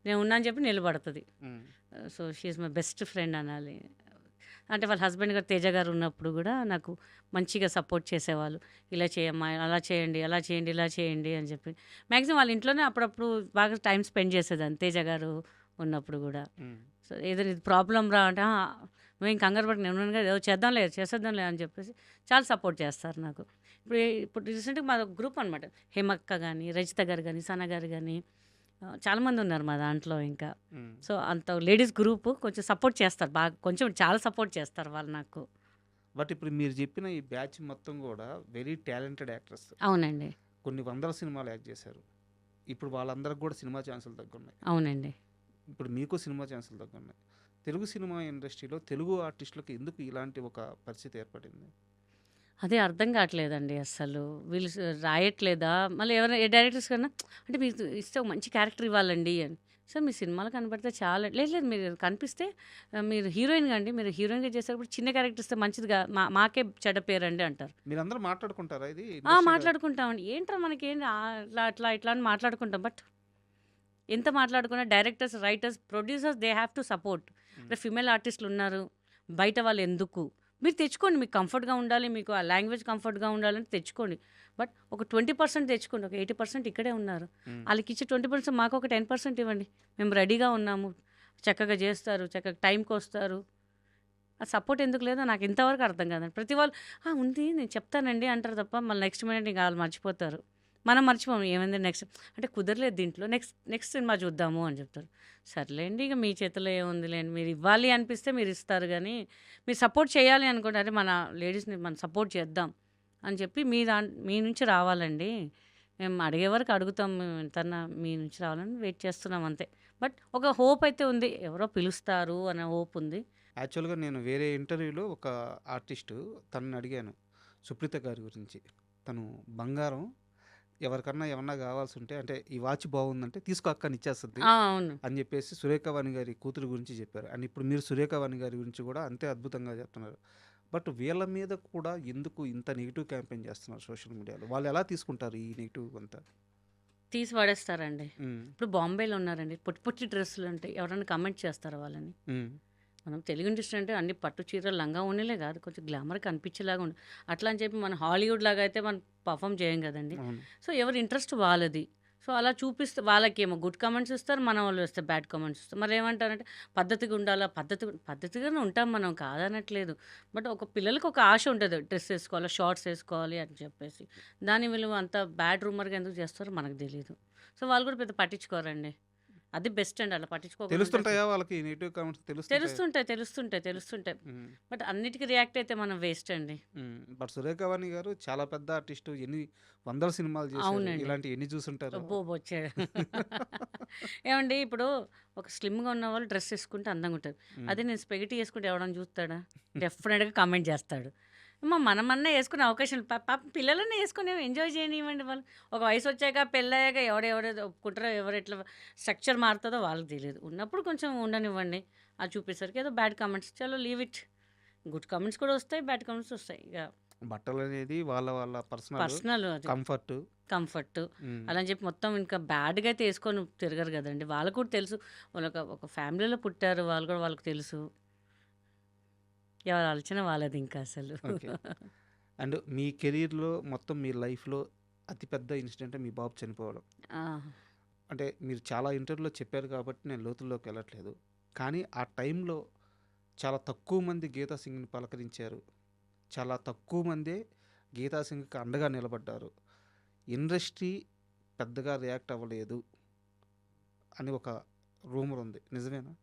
నేను ఉన్నా అని చెప్పి నిలబడుతుంది. So she's my best friend అనాలి. అంటే వాళ్ళ హస్బెండ్ గారు తేజ గారు ఉన్నప్పుడు కూడా నాకు మంచిగా సపోర్ట్ చేసేవాళ్ళు. ఇలా చేయమ్మా, అలా చేయండి, అలా చేయండి, ఇలా చేయండి అని చెప్పి. మ్యాక్సిమం వాళ్ళ ఇంట్లోనే అప్పుడప్పుడు బాగా టైం స్పెండ్ చేసేదాన్ని తేజ గారు ఉన్నప్పుడు కూడా. సో ఏదైనా ఇది ప్రాబ్లం రా అంటే మేము కంగారు పడి నేను కదా ఏదో చేసేద్దాంలే అని చెప్పేసి చాలా సపోర్ట్ చేస్తారు నాకు. ఇప్పుడు రీసెంట్గా మాది ఒక గ్రూప్ అనమాట. హేమక్క కానీ, రజిత గారు కానీ, సన గారు కానీ చాలామంది ఉన్నారు మా దాంట్లో. ఇంకా సో అంత లేడీస్ గ్రూప్ కొంచెం సపోర్ట్ చేస్తారు, బాగా కొంచెం చాలా సపోర్ట్ చేస్తారు వాళ్ళు నాకు. బట్ ఇప్పుడు మీరు చెప్పిన ఈ బ్యాచ్ మొత్తం కూడా వెరీ టాలెంటెడ్ యాక్టర్స్. అవునండి, కొన్ని 100 సినిమాలు యాక్ట్ చేశారు. ఇప్పుడు వాళ్ళందరికి కూడా సినిమా ఛాన్సులు తగ్గున్నాయి. అవునండి, ఇప్పుడు మీకు సినిమా ఛాన్సులు తగ్గున్నాయి. తెలుగు సినిమా ఇండస్ట్రీలో తెలుగు ఆర్టిస్టులకు ఎందుకు ఇలాంటి ఒక పరిస్థితి ఏర్పడింది? అదే అర్థం కావట్లేదండి అస్సలు. వీళ్ళు రాయట్లేదా? మళ్ళీ ఎవరైనా ఏ డైరెక్టర్స్ కన్నా అంటే మీకు ఇస్తే ఒక మంచి క్యారెక్టర్ ఇవ్వాలండి అని. సార్ మీ సినిమాలో కనపడితే చాలా లేదు లేదు మీరు కనిపిస్తే మీరు హీరోయిన్‌గా అండి. మీరు హీరోయిన్‌గా చేసేటప్పుడు చిన్న క్యారెక్టర్ ఇస్తే మంచిదిగా మాకే చెడ్డ పేరండి అంటారు. మీరందరూ మాట్లాడుకుంటారా ఇది ఇండస్ట్రీలో? మాట్లాడుకుంటామండి. ఏంట్రా మనకేంటి అట్లా, అట్లా, ఇట్లా అని మాట్లాడుకుంటాం. బట్ ఎంత మాట్లాడుకున్నా directors, writers, producers they have to support. అంటే ఫిమేల్ ఆర్టిస్టులు ఉన్నారు. బయట వాళ్ళు ఎందుకు? మీరు తెచ్చుకోండి. మీకు కంఫర్ట్‌గా ఉండాలి. మీకు ఆ లాంగ్వేజ్ కంఫర్ట్‌గా ఉండాలంటే తెచ్చుకోండి. బట్ ఒక 20% తెచ్చుకోండి. ఒక 80% ఇక్కడే ఉన్నారు. హ్మ్. ఆళ్ళకిచ్చే 20% మాకు ఒక 10% ఇవ్వండి. మేము రెడీగా ఉన్నాము. చక్కగా చేస్తారు. చక్కగా టైంకొస్తారు. ఆ సపోర్ట్ ఎందుకు లేదో నాకు ఇంతవరకు అర్థం కాదండి. ప్రతి వాళ్ళు ఉంది నేను చెప్తానండి అంటారు తప్ప మళ్ళీ నెక్స్ట్ మినిట్ ఇంక ఆళ్ళు మర్చిపోతారు. మనం మర్చిపోము. ఏమైంది నెక్స్ట్ అంటే కుదరలేదు దీంట్లో నెక్స్ట్ సినిమా చూద్దాము అని చెప్తారు. సర్లేండి ఇక మీ చేతిలో ఏముందిలేండి. మీరు ఇవ్వాలి అనిపిస్తే మీరు ఇస్తారు గానీ, మీరు సపోర్ట్ చేయాలి అనుకోండి అరే మన లేడీస్‌ని మనం సపోర్ట్ చేద్దాం అని చెప్పి మీ నుంచి రావాలండి. మేము అడిగే వరకు అడుగుతాం. మేము ఎంతన్నా మీ నుంచి రావాలని వెయిట్ చేస్తున్నాం అంతే. బట్ ఒక హోప్ అయితే ఉంది. ఎవరో పిలుస్తారు అనే హోప్ ఉంది. యాక్చువల్‌గా నేను వేరే ఇంటర్వ్యూలో ఒక ఆర్టిస్టు తనని అడిగాను. సుప్రీత గారి గురించి. తను బంగారం ఎవరికన్నా ఏమన్నా కావాల్సుంటే అంటే ఈ వాచ్ బాగుందంటే తీసుకో అక్క అని ఇచ్చేస్తది అవును. అని చెప్పేసి సురేఖ వాణి గారి కూతురు గురించి చెప్పారు. అండ్ ఇప్పుడు మీరు సురేఖ వాణి గారి గురించి కూడా అంతే అద్భుతంగా చెప్తున్నారు. బట్ వీళ్ళ మీద కూడా ఎందుకు ఇంత నెగెటివ్ క్యాంపెయిన్ చేస్తున్నారు సోషల్ మీడియాలో? వాళ్ళు ఎలా తీసుకుంటారు ఈ నెగెటివ్ అంతా? తీసి పడేస్తారండి. హ్మ్. ఇప్పుడు బాంబేలో ఉన్నారండి. పొట్టి పొట్టి డ్రెస్సులు ఉంటాయి. ఎవరైనా కామెంట్ చేస్తారా వాళ్ళని? హ్మ్. మనం తెలుగు ఇండస్ట్రీ అంటే అన్ని పట్టు చీరలు, లంగా ఓణీలే కాదు. కొంచెం గ్లామర్ కనిపించేలాగా ఉండాలి. అట్లా అని చెప్పి మనం హాలీవుడ్ లాగా అయితే మనం పర్ఫామ్ చేయం కదండీ. అవును. సో, ఎవరి ఇంట్రెస్ట్ వాళ్ళది. సో, అలా చూపిస్తే వాళ్ళకేమో గుడ్ కామెంట్స్ ఇస్తారు. మన వాళ్ళు వస్తే బ్యాడ్ కామెంట్స్ ఇస్తారు. మరేమంటారంటే పద్ధతిగా ఉండాలా? పద్ధతిగానే ఉంటాం మనం కాదనట్లేదు. బట్ ఒక పిల్లలకి ఒక ఆశ ఉంటది. డ్రెస్ ఏసుకోవాలి, షార్ట్స్ ఏసుకోవాలి అని చెప్పేసి. దాన్ని వీళ్ళు అంత బ్యాడ్ రూమర్‌గా ఎందుకు చేస్తారో మనకు తెలీదు. సో, వాళ్ళు కూడా పెద్ద పట్టించుకోరండి. అది బెస్ట్ అండి. అలా పట్టించుకోకుండా ఉంటే తెలుస్తుంటాయా వాళ్ళకి నెగెటివ్ కామెంట్స్ తెలుస్తుంటాయా? తెలుస్తుంటాయి. హ్మ్. బట్ అన్నిటికి రియాక్ట్ అయితే మనం వేస్ట్ అండి. హ్మ్. బట్ సురేఖ వాణి గారు చాలా పెద్ద ఆర్టిస్టు. ఎన్ని వందల సినిమాలు చేశారు. అవునండి. ఇలాంటివి ఎన్ని చూసుంటారు? అబ్బో! బొచ్చెడు. ఏవండి ఇప్పుడు ఒక స్లిమ్‌గా ఉన్నవాళ్ళు డ్రెస్ ఏసుకుంటే అందంగా ఉంటారు. హ్మ్. అదే నేను స్పెగటీ ఏసుకుంటే ఎవడన్నా చూస్తాడా? డెఫినెట్‌గా కామెంట్ చేస్తాడు. మనమన్నా ఏసుకునే అవకాశం పాపం పిల్లలన్నా ఏసుకొని ఎంజాయ్ చేయనివ్వండి వాళ్ళు. ఒక వయసొచ్చాక పెళ్ళయ్యాక ఎవడెవడో ఒప్పుకుంటారో ఎవరు ఎట్లా స్ట్రక్చర్ మారుతదో వాళ్ళకి తెలీదు. ఉన్నప్పుడు కొంచెం ఉండనివ్వండి. అది చూపేసరికి ఏదో బ్యాడ్ కామెంట్స్ చలో లీవ్ ఇట్. గుడ్ కామెంట్స్ కూడా వస్తాయి. బ్యాడ్ కామెంట్స్ వస్తాయి. ఇక బట్టలనేది వాళ్ళ వాళ్ళ పర్సనల్ అది. కంఫర్ట్. కంఫర్ట్. హ్మ్. అలా అని చెప్పి మొత్తం ఇంకా బ్యాడ్‌గా అయితే ఏసుకొని తిరగరు గదండీ. వాళ్ళకి కూడా తెలుసు. ఒక ఫ్యామిలీలో పుట్టారు. వాళ్ళు కూడా వాళ్ళకి తెలుసు. ఎవరి ఆలోచన వాళ్ళది ఇంకా అసలు. ఓకే. అండ్ మీ కెరియర్‌లో మొత్తం మీ లైఫ్‌లో అతిపెద్ద ఇన్సిడెంట్ మీ బాబు చనిపోవడం. ఆ! అంటే మీరు చాలా ఇంటర్వ్యూలో చెప్పారు కాబట్టి నేను లోతుల్లోకి వెళ్ళట్లేదు. కానీ ఆ టైంలో చాలా తక్కువ మంది గీతా సింగ్‌ని పలకరించారు. చాలా తక్కువ మందే గీతా సింగ్‌కి అండగా నిలబడ్డారు. ఇండస్ట్రీ పెద్దగా రియాక్ట్ అవ్వలేదు అని ఒక రూమర్ ఉంది. నిజమేనా?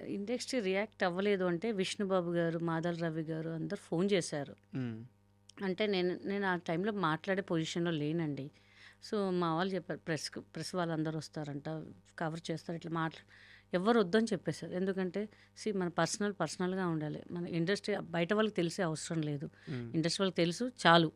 ఇండస్ట్రీ రియాక్ట్ అవ్వలేదు అంటే విష్ణుబాబు గారు, మాదల రవి గారు అందరూ ఫోన్ చేశారు. హ్మ్. అంటే నేను ఆ టైంలో మాట్లాడే పొజిషన్‌లో లేనండి. సో, మా వాళ్ళు చెప్పారు ప్రెస్ వాళ్ళందరూ వస్తారంట. కవర్ చేస్తారు. ఇట్లా ఎవ్వరు వద్దని చెప్పేసారు. ఎందుకంటే మన పర్సనల్‌గా ఉండాలి. మన ఇండస్ట్రీ బయట వాళ్ళకి తెలిసే అవసరం లేదు. హ్మ్. ఇండస్ట్రీ వాళ్ళకి తెలుసు చాలు.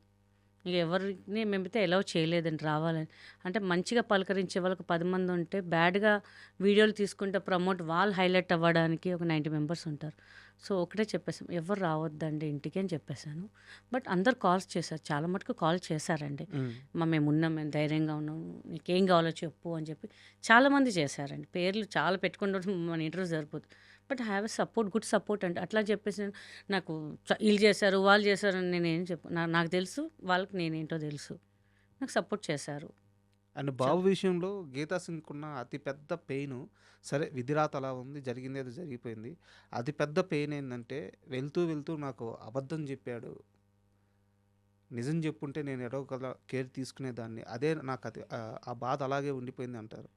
ఇక ఎవరిని మేమైతే అలౌ చేయలేదండి రావాలని. అంటే మంచిగా పలకరించే వాళ్ళకి 10 మంది ఉంటే, బ్యాడ్‌గా వీడియోలు తీసుకుంటే వాళ్ళు హైలైట్ అవ్వడానికి ఒక 90 మెంబర్స్ ఉంటారు. సో, ఒకటే చెప్పేసాం. ఎవరు రావద్దండి ఇంటికి అని చెప్పేసాను. బట్ అందరూ కాల్స్ చేశారు. చాలా మటుకు కాల్ చేశారండి. హ్మ్. మేమున్నాం, మేము ధైర్యంగా ఉన్నాము. నీకేం కావాలో చెప్పు అని చెప్పి చాలామంది చేశారండి. పేర్లు చాలా పెట్టుకుంటే మన ఇంటర్వ్యూ సరిపోదు. But have a support, good support అండి. అట్లా చెప్పేసి నాకు ఈళ్ళు చేశారు, వాళ్ళు చేశారు అని నేనేం నాకు తెలుసు. వాళ్ళకి నేనేంటో తెలుసు. నాకు సపోర్ట్ చేశారు. అండ్ బాబు విషయంలో గీతా సింగ్‌కున్న అతి పెద్ద పెయిను సరే విధిరాత అలా ఉంది. జరిగిందేదో జరిగిపోయింది. అతి పెద్ద పెయిన్ ఏందంటే వెళ్తూ నాకు అబద్ధం చెప్పాడు. నిజం చెప్పుంటే నేను ఎటో ఒకలా కేర్ తీసుకునేదాన్ని. అదే నాకు ఆ బాధ అలాగే ఉండిపోయింది అంటారు.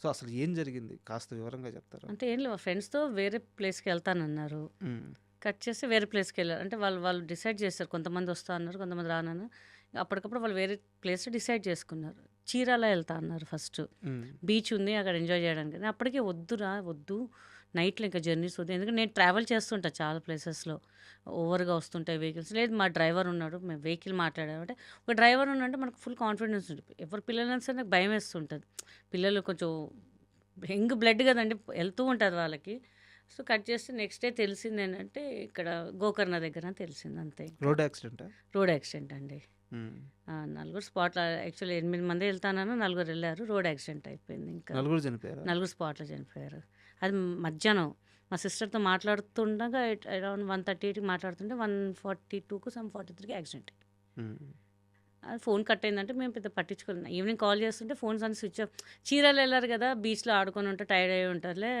సో, అసలు ఏం జరిగింది? కాస్త వివరంగా చెప్తారా? అంటే ఏం లేదు ఫ్రెండ్స్‌తో వేరే ప్లేస్‌కి వెళ్తానన్నారు. హ్మ్. కట్ చేసి వేరే ప్లేస్‌కెళ్లారు. అంటే వాళ్ళు డిసైడ్ చేశారు. కొంతమంది వస్తా అన్నారు, కొంతమంది రానన్నారు. అప్పటికప్పుడు వాళ్ళు వేరే ప్లేస్ డిసైడ్ చేసుకున్నారు. చీరాల ఎళ్తా అన్నారు ఫస్ట్. హ్మ్. బీచ్ ఉంది అక్కడ ఎంజాయ్ చేయడానికి. నేను అప్పటికే వద్దురా వద్దు. నైట్‌లో ఇంకా జర్నీస్ వద్దు. ఎందుకంటే నేను ట్రావెల్ చేస్తుంటా చాలా ప్లేసెస్‌లో. ఓవర్‌గా వస్తుంటాయి వెహికల్స్. లేదు మా డ్రైవర్ ఉన్నాడు. మేము వెహికల్ మాట్లాడామంటే ఒక డ్రైవర్ ఉన్నాడంటే మనకు ఫుల్ కాన్ఫిడెన్స్ ఉంటుంది. ఎవరి పిల్లలైనా సరే నాకు భయమేస్తుంటది. పిల్లలు కొంచెం యంగ్ బ్లడ్ కదండీ! వెళ్తూ ఉంటది వాళ్ళకి. సో, కట్ చేస్తే నెక్స్ట్ డే తెలిసిందేంటంటే ఇక్కడ గోకర్ణ దగ్గర అని తెలిసింది అంతే. రోడ్ యాక్సిడెంటా? రోడ్ యాక్సిడెంట్ అండి. హ్మ్. నలుగురు స్పాట్‌లో యాక్చువల్లీ 8 మందే వెళ్తానను నలుగురు ఎళ్లారు. రోడ్ యాక్సిడెంట్ అయిపోయింది ఇంకా. నలుగురు చనిపోయారా? నలుగురు స్పాట్‌లో చనిపోయారు. అది మధ్యాహ్నం మా సిస్టర్‌తో మాట్లాడుతుండగా అరౌండ్ 1:38కి మాట్లాడుతుంటే 1:42కో 43కి యాక్సిడెంట్. హ్మ్. అది ఫోన్ కట్ అయిందంటే మేము పెద్ద పట్టించుకోలేదు. ఈవినింగ్ కాల్ చేస్తుంటే ఫోన్స్ అన్ని స్విచ్ ఆఫ్. చీరాలు వెళ్ళారు కదా! బీచ్‌లో ఆడుకొని ఉంటే టైర్డ్ అయ్యి ఉంటారులే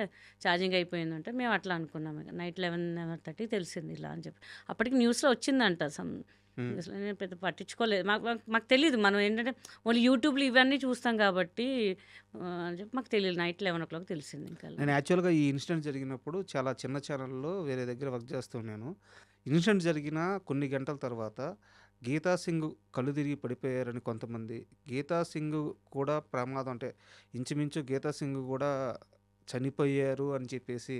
ఛార్జింగ్ అయిపోయిందంటే మేము అట్లా అనుకున్నాం ఇక. నైట్ 11:30కి తెలిసింది ఇలా అని చెప్పి. అప్పటికి న్యూస్‌లో వచ్చిందంట హ్మ్. అసలు నేను పెద్ద పట్టించుకోలేదు. మాకు మాకు మాకు తెలీదు. మనం ఏంటంటే ఓన్లీ యూట్యూబ్‌లో ఇవన్నీ చూస్తాం కాబట్టి అని చెప్పి మాకు తెలియదు. నైట్ 11:00 తెలిసింది ఇంకా. నేను యాక్చువల్‌గా ఈ ఇన్సిడెంట్ జరిగినప్పుడు చాలా చిన్న ఛానెల్‌లో వేరే దగ్గర వర్క్ చేస్తున్నాను. ఇన్సిడెంట్ జరిగిన కొన్ని గంటల తర్వాత గీతా సింగ్ కళ్ళు తిరిగి పడిపోయారని కొంతమంది, గీతా సింగ్ కూడా ప్రమాదం అంటే ఇంచుమించు గీతా సింగ్ కూడా చనిపోయారు అని చెప్పేసి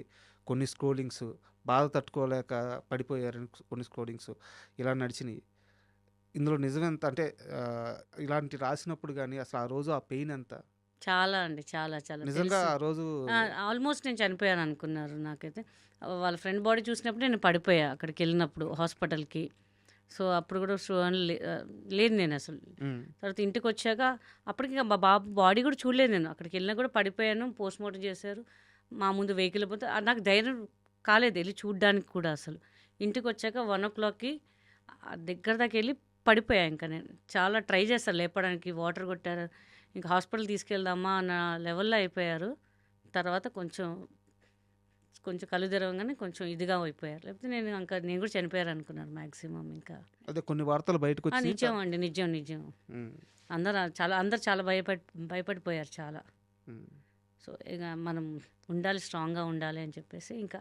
కొన్ని స్క్రోలింగ్స్, బాధ తట్టుకోలేక పడిపోయారని కొన్ని స్క్రోలింగ్స్ ఇలా నడిచినాయి. ఇందులో నిజమెంత? అంటే ఇలాంటి రాసినప్పుడు గానీ అసలు ఆ రోజు ఆ పెయిన్ ఎంత? చాలా అండి. చాలా చాలా నిజంగా తెలుసు. ఆ రోజు ఆల్మోస్ట్ నేను చనిపోయాను అనుకున్నారు నాకైతే. వాళ్ళ ఫ్రెండ్ బాడీ చూసినప్పుడు నేను పడిపోయా అక్కడికెళ్ళినప్పుడు హాస్పిటల్‌కి. సో, అప్పుడు కూడా లేదు నేనసలు. హ్మ్. తర్వాత ఇంటికొచ్చాక అప్పటికి ఇక మా బాబు బాడీ కూడా చూడలేదు నేను. అక్కడికెళ్ళినా కూడా పడిపోయాను. పోస్ట్‌మార్టం చేశారు. మా ముందు వెహికల్ పోతే నాకు ధైర్యం కాలేదు ఎళ్లి చూడ్డానికి కూడా అసలు. ఇంటికొచ్చాక 1:00కి దగ్గర దాకా ఎళ్లి పడిపోయా ఇంక నేను. చాలా ట్రై చేశారు లేపడానికి. వాటర్ కొట్టారు. ఇంక హాస్పిటల్‌కి తీసుకెళ్దామా అన్న లెవెల్‌లో అయిపోయారు. తర్వాత కొంచెం కళ్ళు తెరవంగానే కొంచెం ఇదిగా అయిపోయారు. లేకపోతే నేను కూడా చనిపోయారనుకున్నాను మాక్సిమం ఇంకా. అదే కొన్ని వార్తలు బయటకొచ్చినాయి. నిజం అండి. నిజం. హ్మ్. అందరూ చాలా భయపడిపోయారు చాలా. హ్మ్. సో, ఇక మనం ఉండాలి, స్ట్రాంగ్‌గా ఉండాలి అని చెప్పేసి ఇంకా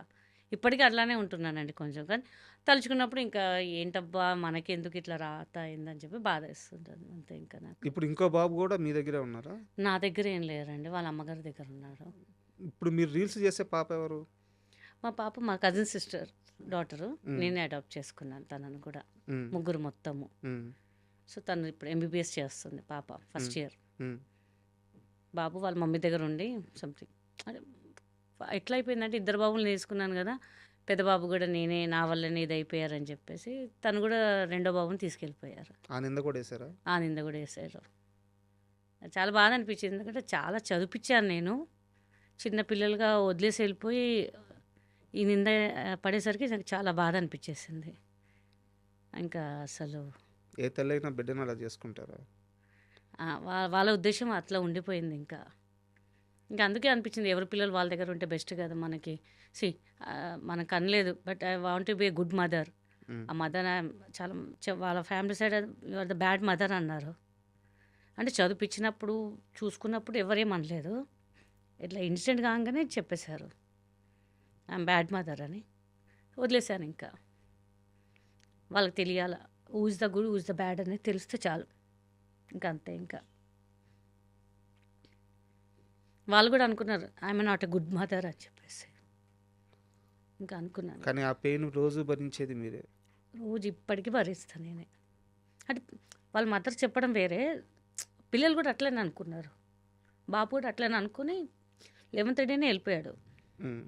ఇప్పటికీ అట్లానే ఉంటున్నానండి కొంచెం. కానీ తలుచుకున్నప్పుడు ఇంకా ఏంటబ్బా! మనకెందుకు ఇట్లా రాత అయిందని చెప్పి బాధేస్తుంటది అంతే ఇంకా నాకు. ఇప్పుడు ఇంకో బాబు గూడా మీ దగ్గరే ఉన్నారా? నా దగ్గర ఏం లేరండి. వాళ్ళ అమ్మగారి దగ్గర ఉన్నారు. ఇప్పుడు మీరు రీల్స్ చేసే పాప ఎవరు? మా పాప మా కజిన్ సిస్టర్ డాటరు. హ్మ్. నేనే అడాప్ట్ చేసుకున్నాను తనని కూడా. హ్మ్. ముగ్గురు మొత్తము. హ్మ్. సో, తను ఇప్పుడు ఎంబీబీఎస్ చేస్తుంది పాప ఫస్ట్ హ్మ్. ఇయర్. హ్మ్. బాబు వాళ్ళ మమ్మీ దగ్గర ఉండి సంథింగ్ అదే ఎట్లా అయిపోయిందంటే ఇద్దరు బాబుల్ని తీసుకున్నాను కదా! పెద్ద బాబు కూడా నా వల్లనే ఇది అయిపోయారని చెప్పేసి తను కూడా రెండో బాబుని తీసుకెళ్ళిపోయారు. ఆ నింద కూడా వేసారా? ఆ నింద కూడా వేశారు. చాలా బాధ అనిపించింది. ఎందుకంటే చాలా చదివిపించాను నేను. చిన్న పిల్లలుగా వదిలేసి వెళ్ళిపోయి ఈ నింద పడేసరికి నాకు చాలా బాధ అనిపించేసింది. ఇంకా అసలు ఏ తల్లైనా బిడ్డను అలా చేసుకుంటారా? వాళ్ళ ఉద్దేశం అట్లా ఉండిపోయింది ఇంకా. ఇంకా అందుకే అనిపించింది ఎవరి పిల్లలు వాళ్ళ దగ్గర ఉంటే బెస్ట్ కదా మనకి. మనకు అనలేదు but I want to be a good mother. హ్మ్. ఆ మదర్ చాలా వాళ్ళ family side you are the bad mother అన్నారు. అంటే చదివిపించినప్పుడు చూసుకున్నప్పుడు ఎవరేమనలేదు. ఇట్లా ఇన్సిడెంట్ కాగానే చెప్పేశారు ఐఎమ్ బ్యాడ్ మదర్ అని. వదిలేశాను ఇంకా. వాళ్ళకి తెలియాల who is the good who is the bad అనేది తెలిస్తే చాలు ఇంకా అంతే ఇంకా. వాళ్ళు కూడా అనుకున్నారు I'm not a good mother అని చెప్పేసి ఇంకా అనుకున్నాను. కానీ ఆ పెయిన్ రోజు భరించేది మీరే. రోజు ఇప్పటికీ భరిస్తాను నేనే. అంటే వాళ్ళ మదర్ చెప్పడం వేరే, పిల్లలు కూడా అట్లనే అనుకున్నారు. బాబు కూడా అట్లనే అనుకుని 11th డేనే వెళ్ళిపోయాడు. హ్మ్.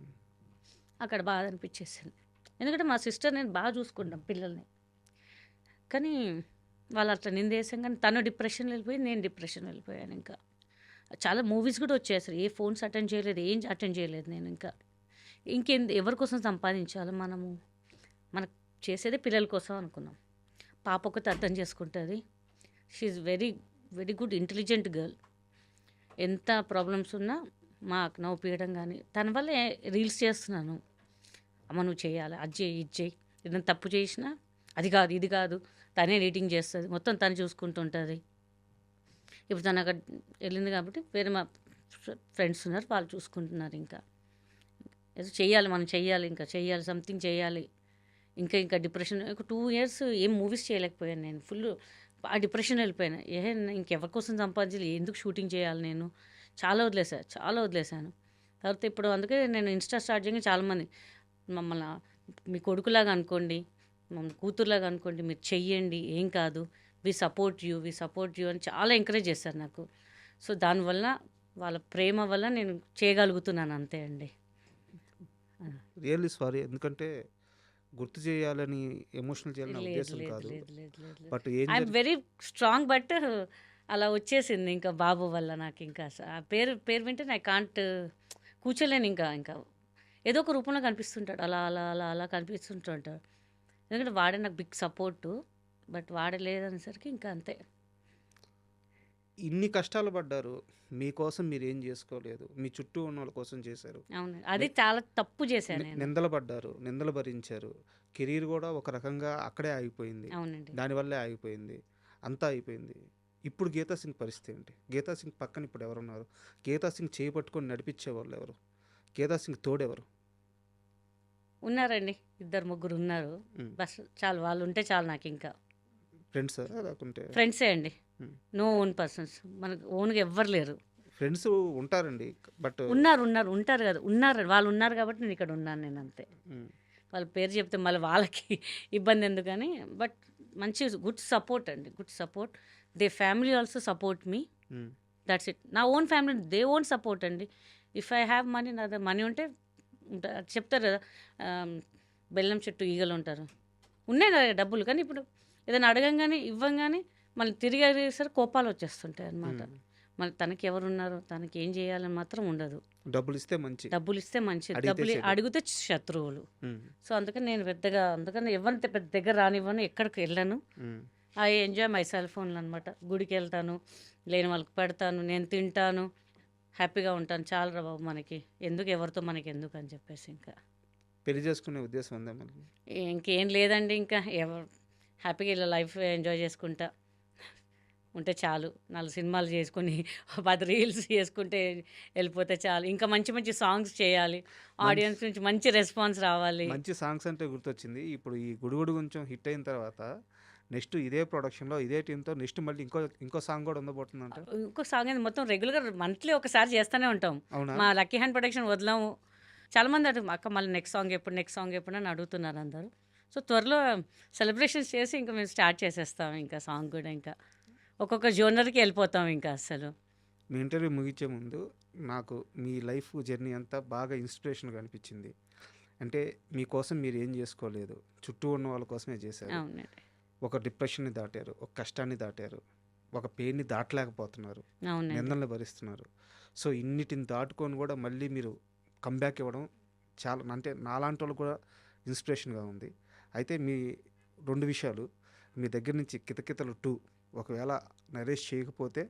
అక్కడ బాధ అనిపించేసింది. ఎందుకంటే మా సిస్టర్ నేను బాగా చూసుకుంటాం పిల్లల్ని. కానీ వాళ్ళు అట్లా నిందేశాం కానీ తను డిప్రెషన్లో వెళ్ళిపోయి నేను డిప్రెషన్లో వెళ్ళిపోయాను ఇంకా. చాలా మూవీస్ కూడా వచ్చాయి అసలు ఏ ఫోన్స్ అటెండ్ చేయలేదు, ఏం అటెండ్ చేయలేదు నేను ఇంకా. ఎవరి కోసం సంపాదించాలి మనము? మనకు చేసేదే పిల్లల కోసం అనుకున్నాం. పాప ఒకటి అర్థం చేసుకుంటుంది. She is very very good intelligent girl. ఎంత ప్రాబ్లమ్స్ ఉన్నా మాకు నవ్వుపీయడం కానీ తన వల్లే రీల్స్ చేస్తున్నాను. అమ్మ నువ్వు చేయాలి, అది చేయి ఇది చేయి, ఏదైనా తప్పు చేసినా అది కాదు ఇది కాదు తనే ఎడిటింగ్ చేస్తుంది, మొత్తం తను చూసుకుంటుంటుంది. ఇప్పుడు తను అక్కడ వెళ్ళింది కాబట్టి వేరే మా ఫ్రెండ్స్ ఉన్నారు వాళ్ళు చూసుకుంటున్నారు. ఇంకా ఏదో చెయ్యాలి, మనం చెయ్యాలి, ఇంకా చెయ్యాలి, సంథింగ్ చేయాలి. ఇంకా డిప్రెషన్. ఒక 2 years ఏం మూవీస్ చేయలేకపోయాను నేను. ఫుల్ ఆ డిప్రెషన్ వెళ్ళిపోయాను. ఇంకెవరి కోసం సంపాదించాలి, ఎందుకు షూటింగ్ చేయాలి నేను? చాలా వదిలేశాను. తర్వాత ఇప్పుడు అందుకే నేను ఇన్స్టా స్టార్ట్ చేయగా చాలామంది మమ్మల్ని మీ కొడుకులాగా అనుకోండి, మమ్మల్ని కూతురులాగా అనుకోండి, మీరు చెయ్యండి, ఏం కాదు, వి సపోర్ట్ యూ అని చాలా ఎంకరేజ్ చేశారు నాకు. సో దానివల్ల వాళ్ళ ప్రేమ వల్ల నేను చేయగలుగుతున్నాను అంతే అండి. రియల్లీ సారీ, ఎందుకంటే గుర్తు చేయాలని ఎమోషనల్ చేయాలని నా లేదు ఉద్దేశం లేదు కాదు. లేదు లేదు లేదు లేదు. బట్ ఏం ఐఎమ్ వెరీ స్ట్రాంగ్, బట్ అలా వచ్చేసింది ఇంకా బాబు వల్ల నాకు. ఇంకా ఆ పేరు పేరు వింటే ఐ కాంట్ కూర్చోలేను. ఇంకా ఏదో ఒక రూపంలో కనిపిస్తుంటాడు, అలా అలా అలా అలా కనిపిస్తుంటాడు. ఎందుకంటే వాడే నాకు బిగ్ సపోర్టు, బట్ వాడే లేదనేసరికి ఇంకా అంతే. ఇన్ని కష్టాలు పడ్డారు, మీకోసం మీరు ఏం చేసుకోలేదు, మీ చుట్టూ ఉన్న వాళ్ళ కోసం చేశారు. అవును, అది చాలా తప్పు చేశాను నేను. నిందలు పడ్డారు, నిందలు భరించారు, కెరీర్ కూడా ఒక రకంగా అక్కడే ఆగిపోయింది, అవునండి. దానివల్లే ఆగిపోయింది, అంతా అయిపోయింది. ఇప్పుడు గీతా సింగ్ పరిస్థితి ఏంటి? గీతా సింగ్ పక్కన ఇప్పుడు ఎవరున్నారు? గీతా సింగ్ చేపట్టుకొని నడిపించే వాళ్ళు ఎవరు? గీతా సింగ్ తోడెవరు? ఉన్నారండి, 2-3 ఉన్నారు. మ్. బస్ చాలు, వాళ్ళు ఉంటే చాలు నాకు. ఇంకా ఫ్రెండ్స్ లేకుంటే ఫ్రెండ్సే అండి, మ్. No own persons. మనకు ఓన్గా ఎవ్వరు లేరు. ఫ్రెండ్స్ ఉంటారండి, బట్ ఉంటారు కదా, వాళ్ళు ఉన్నారు కాబట్టి నేను ఇక్కడ ఉన్నాను, నేను అంతే. వాళ్ళ పేరు చెప్తే మళ్ళీ వాళ్ళకి ఇబ్బంది ఎందుకని. బట్ మంచి గుడ్ సపోర్ట్ అండి, good support. They family also support me, that's it. నా own family they own support అండి. ఇఫ్ ఐ హ్యావ్ మనీ, నా దగ్గర మనీ ఉంటే చెప్తారు కదా, బెల్లం చెట్టు ఈగలు ఉంటారు. ఉన్నాయి నా దగ్గర డబ్బులు, కానీ ఇప్పుడు ఏదైనా అడగంగానే ఇవ్వంగానే మళ్ళీ తిరిగి అడిగేసరికి కోపాలు వచ్చేస్తుంటాయి అన్నమాట. మళ్ళీ తనకి ఎవరున్నారు, తనకి ఏం చేయాలని మాత్రం ఉండదు. డబ్బులు ఇస్తే మంచి, డబ్బులు ఇస్తే మంచిది, అడిగితే డబ్బులు చెడు. అడిగితే శత్రువులు. సో అందుకని నేను పెద్దగా, అందుకని ఎవరిని పెద్ద దగ్గర రానివ్వను, ఎక్కడికి వెళ్ళను. ఐ ఎంజాయ్ మై సెల్ ఫోన్లు అనమాట. గుడికి వెళ్తాను, లేని వాళ్ళకి పెడతాను, నేను తింటాను, హ్యాపీగా ఉంటాను. చాలా రా బాబు మనకి ఎందుకు, ఎవరితో మనకి ఎందుకు అని చెప్పేసి ఇంకా పెళ్లి చేసుకునే ఉద్దేశం ఉందా మళ్ళీ? ఇంకేం లేదండి. ఇంకా ఎవరు హ్యాపీగా ఇలా లైఫ్ ఎంజాయ్ చేసుకుంటా ఉంటే చాలు. 4 సినిమాలు చేసుకుని 10 రీల్స్ చేసుకుంటే వెళ్ళిపోతే చాలు. ఇంకా మంచి మంచి సాంగ్స్ చేయాలి, ఆడియన్స్ నుంచి మంచి రెస్పాన్స్ రావాలి. మంచి సాంగ్స్ అంటే గుర్తొచ్చింది. ఇప్పుడు ఈ గుడుగుడు కొంచెం హిట్ అయిన తర్వాత నెక్స్ట్ ఇదే ప్రొడక్షన్లో ఇదే టీంతో నెక్స్ట్ మళ్ళీ ఇంకో సాంగ్ కూడా ఉండబోతుందంట. ఇంకో సాంగ్ అనేది మొత్తం రెగ్యులర్గా మంత్లీ ఒకసారి చేస్తూనే ఉంటాం. అవునా? మా లక్కీ హ్యాండ్ ప్రొడక్షన్ వదలము. చాలామంది అడుగు అక్క మళ్ళీ నెక్స్ట్ సాంగ్ ఎప్పుడు అని అడుగుతున్నారు అందరూ. సో త్వరలో సెలబ్రేషన్స్ చేసి ఇంకా మేము స్టార్ట్ చేసేస్తాం. ఇంకా సాంగ్ కూడా ఇంకా ఒక్కొక్క జోనర్కి వెళ్ళిపోతాం ఇంకా. అసలు మీ ఇంటర్వ్యూ ముగించే ముందు నాకు మీ లైఫ్ జర్నీ అంతా బాగా ఇన్స్పిరేషన్గా అనిపించింది. అంటే మీకోసం మీరు ఏం చేసుకోలేదు, చుట్టూ ఉన్న వాళ్ళ కోసమే చేశారు. అవునండి, ఒక డిప్రెషన్ని దాటారు, ఒక కష్టాన్ని దాటారు, ఒక పెయిన్ని దాటలేకపోతున్నారు, అవునండి. నిందలను భరిస్తున్నారు. సో ఇన్నిటిని దాటుకొని కూడా మళ్ళీ మీరు కంబ్యాక్ ఇవ్వడం చాలా, అంటే నాలాంటి వాళ్ళు కూడా ఇన్స్పిరేషన్గా ఉంది. అయితే మీ 2 విషయాలు, మీ దగ్గర నుంచి కితకితలు 2 ఒకవేళ నరేష్ చేయకపోతే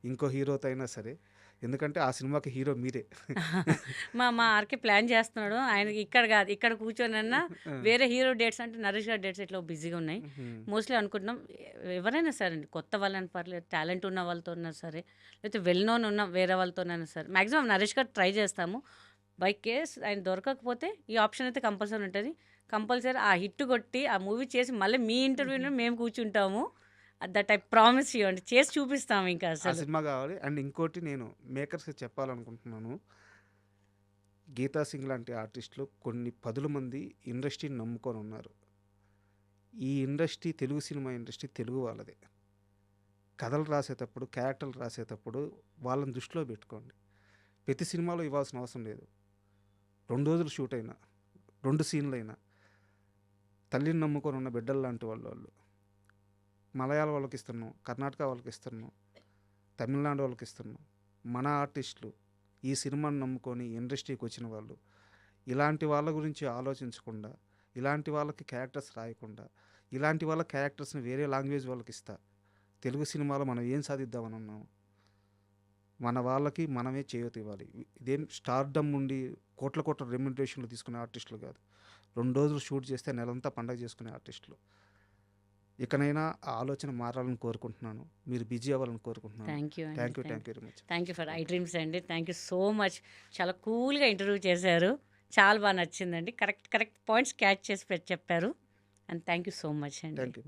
ఇంకో హీరోతో అయినా సరే, ఎందుకంటే ఆ సినిమాకి హీరో మీరే. మా ఆర్కే ప్లాన్ చేస్తున్నాడు. ఆయనకి ఇక్కడ కాదు, ఇక్కడ కూర్చొనన్నా వేరే హీరో డేట్స్ అంటే నరేష్ గారి డేట్స్ ఇట్లా బిజీగా ఉన్నాయి. మోస్ట్లీ అనుకుంటున్నాం ఎవరైనా సరే అండి, కొత్త వాళ్ళని పర్లేదు, టాలెంట్ ఉన్న వాళ్ళతో ఉన్నా సరే, లేకపోతే వెల్ నోన్ ఉన్న వేరే వాళ్ళతోనైనా సరే, మ్యాక్సిమం నరేష్ గారు ట్రై చేస్తాము. బై కేస్ ఆయన దొరకకపోతే ఈ ఆప్షన్ అయితే కంపల్సరీ ఉంటుంది. కంపల్సరీ ఆ హిట్ కొట్టి ఆ మూవీ చేసి మళ్ళీ మీ ఇంటర్వ్యూలో మేము కూర్చుంటాము. దట్ ఐ ప్రామిస్ యూ అండి, చేసి చూపిస్తాము ఇంకా. ఆ అసలు సినిమా కావాలి. అండ్ ఇంకోటి నేను మేకర్స్కి చెప్పాలనుకుంటున్నాను, గీతా సింగ్ లాంటి ఆర్టిస్టులు కొన్ని 10 మంది ఇండస్ట్రీని నమ్ముకొని ఉన్నారు. ఈ industry, Telugu cinema industry Telugu వాళ్ళదే. కథలు రాసేటప్పుడు, క్యారెక్టర్లు రాసేటప్పుడు వాళ్ళని దృష్టిలో పెట్టుకోండి. ప్రతి సినిమాలో ఇవ్వాల్సిన అవసరం లేదు. 2 రోజులు షూట్ అయినా, 2 సీన్లు అయినా, తల్లిని నమ్ముకొని ఉన్న బిడ్డలు లాంటి వాళ్ళు మలయాళ వాళ్ళకి ఇస్తున్నాం, కర్ణాటక వాళ్ళకి ఇస్తున్నాం, తమిళనాడు వాళ్ళకి ఇస్తున్నాం. మన ఆర్టిస్టులు ఈ సినిమాని నమ్ముకొని ఇండస్ట్రీకి వచ్చిన వాళ్ళు, ఇలాంటి వాళ్ళ గురించి ఆలోచించకుండా, ఇలాంటి వాళ్ళకి క్యారెక్టర్స్ రాయకుండా, ఇలాంటి వాళ్ళ క్యారెక్టర్స్ని వేరే లాంగ్వేజ్ వాళ్ళకి ఇస్తా, తెలుగు సినిమాలో మనం ఏం సాధిద్దామని ఉన్నాము, మన వాళ్ళకి మనమే చేయూత ఇవ్వాలి. ఇదేం స్టార్డమ్ ఉండి కోట్ల రెమ్యునరేషన్లు తీసుకునే ఆర్టిస్టులు కాదు. 2 రోజులు షూట్ చేస్తే నెలంతా పండగ చేసుకునే ఆర్టిస్టులు. ఇకనైనా ఆ ఆలోచన మారాలని కోరుకుంటున్నాను. మీరు బిజీ అవ్వాలని కోరుకుంటున్నాను. Thank you thank you very much. Thank you for I dreams అండి. Thank you so much. చాలా కూల్గా ఇంటర్వ్యూ చేశారు, చాలా బాగా నచ్చిందండి. కరెక్ట్ పాయింట్స్ క్యాచ్ చేసి చెప్పారు. And thank you so much అండి. Thank you.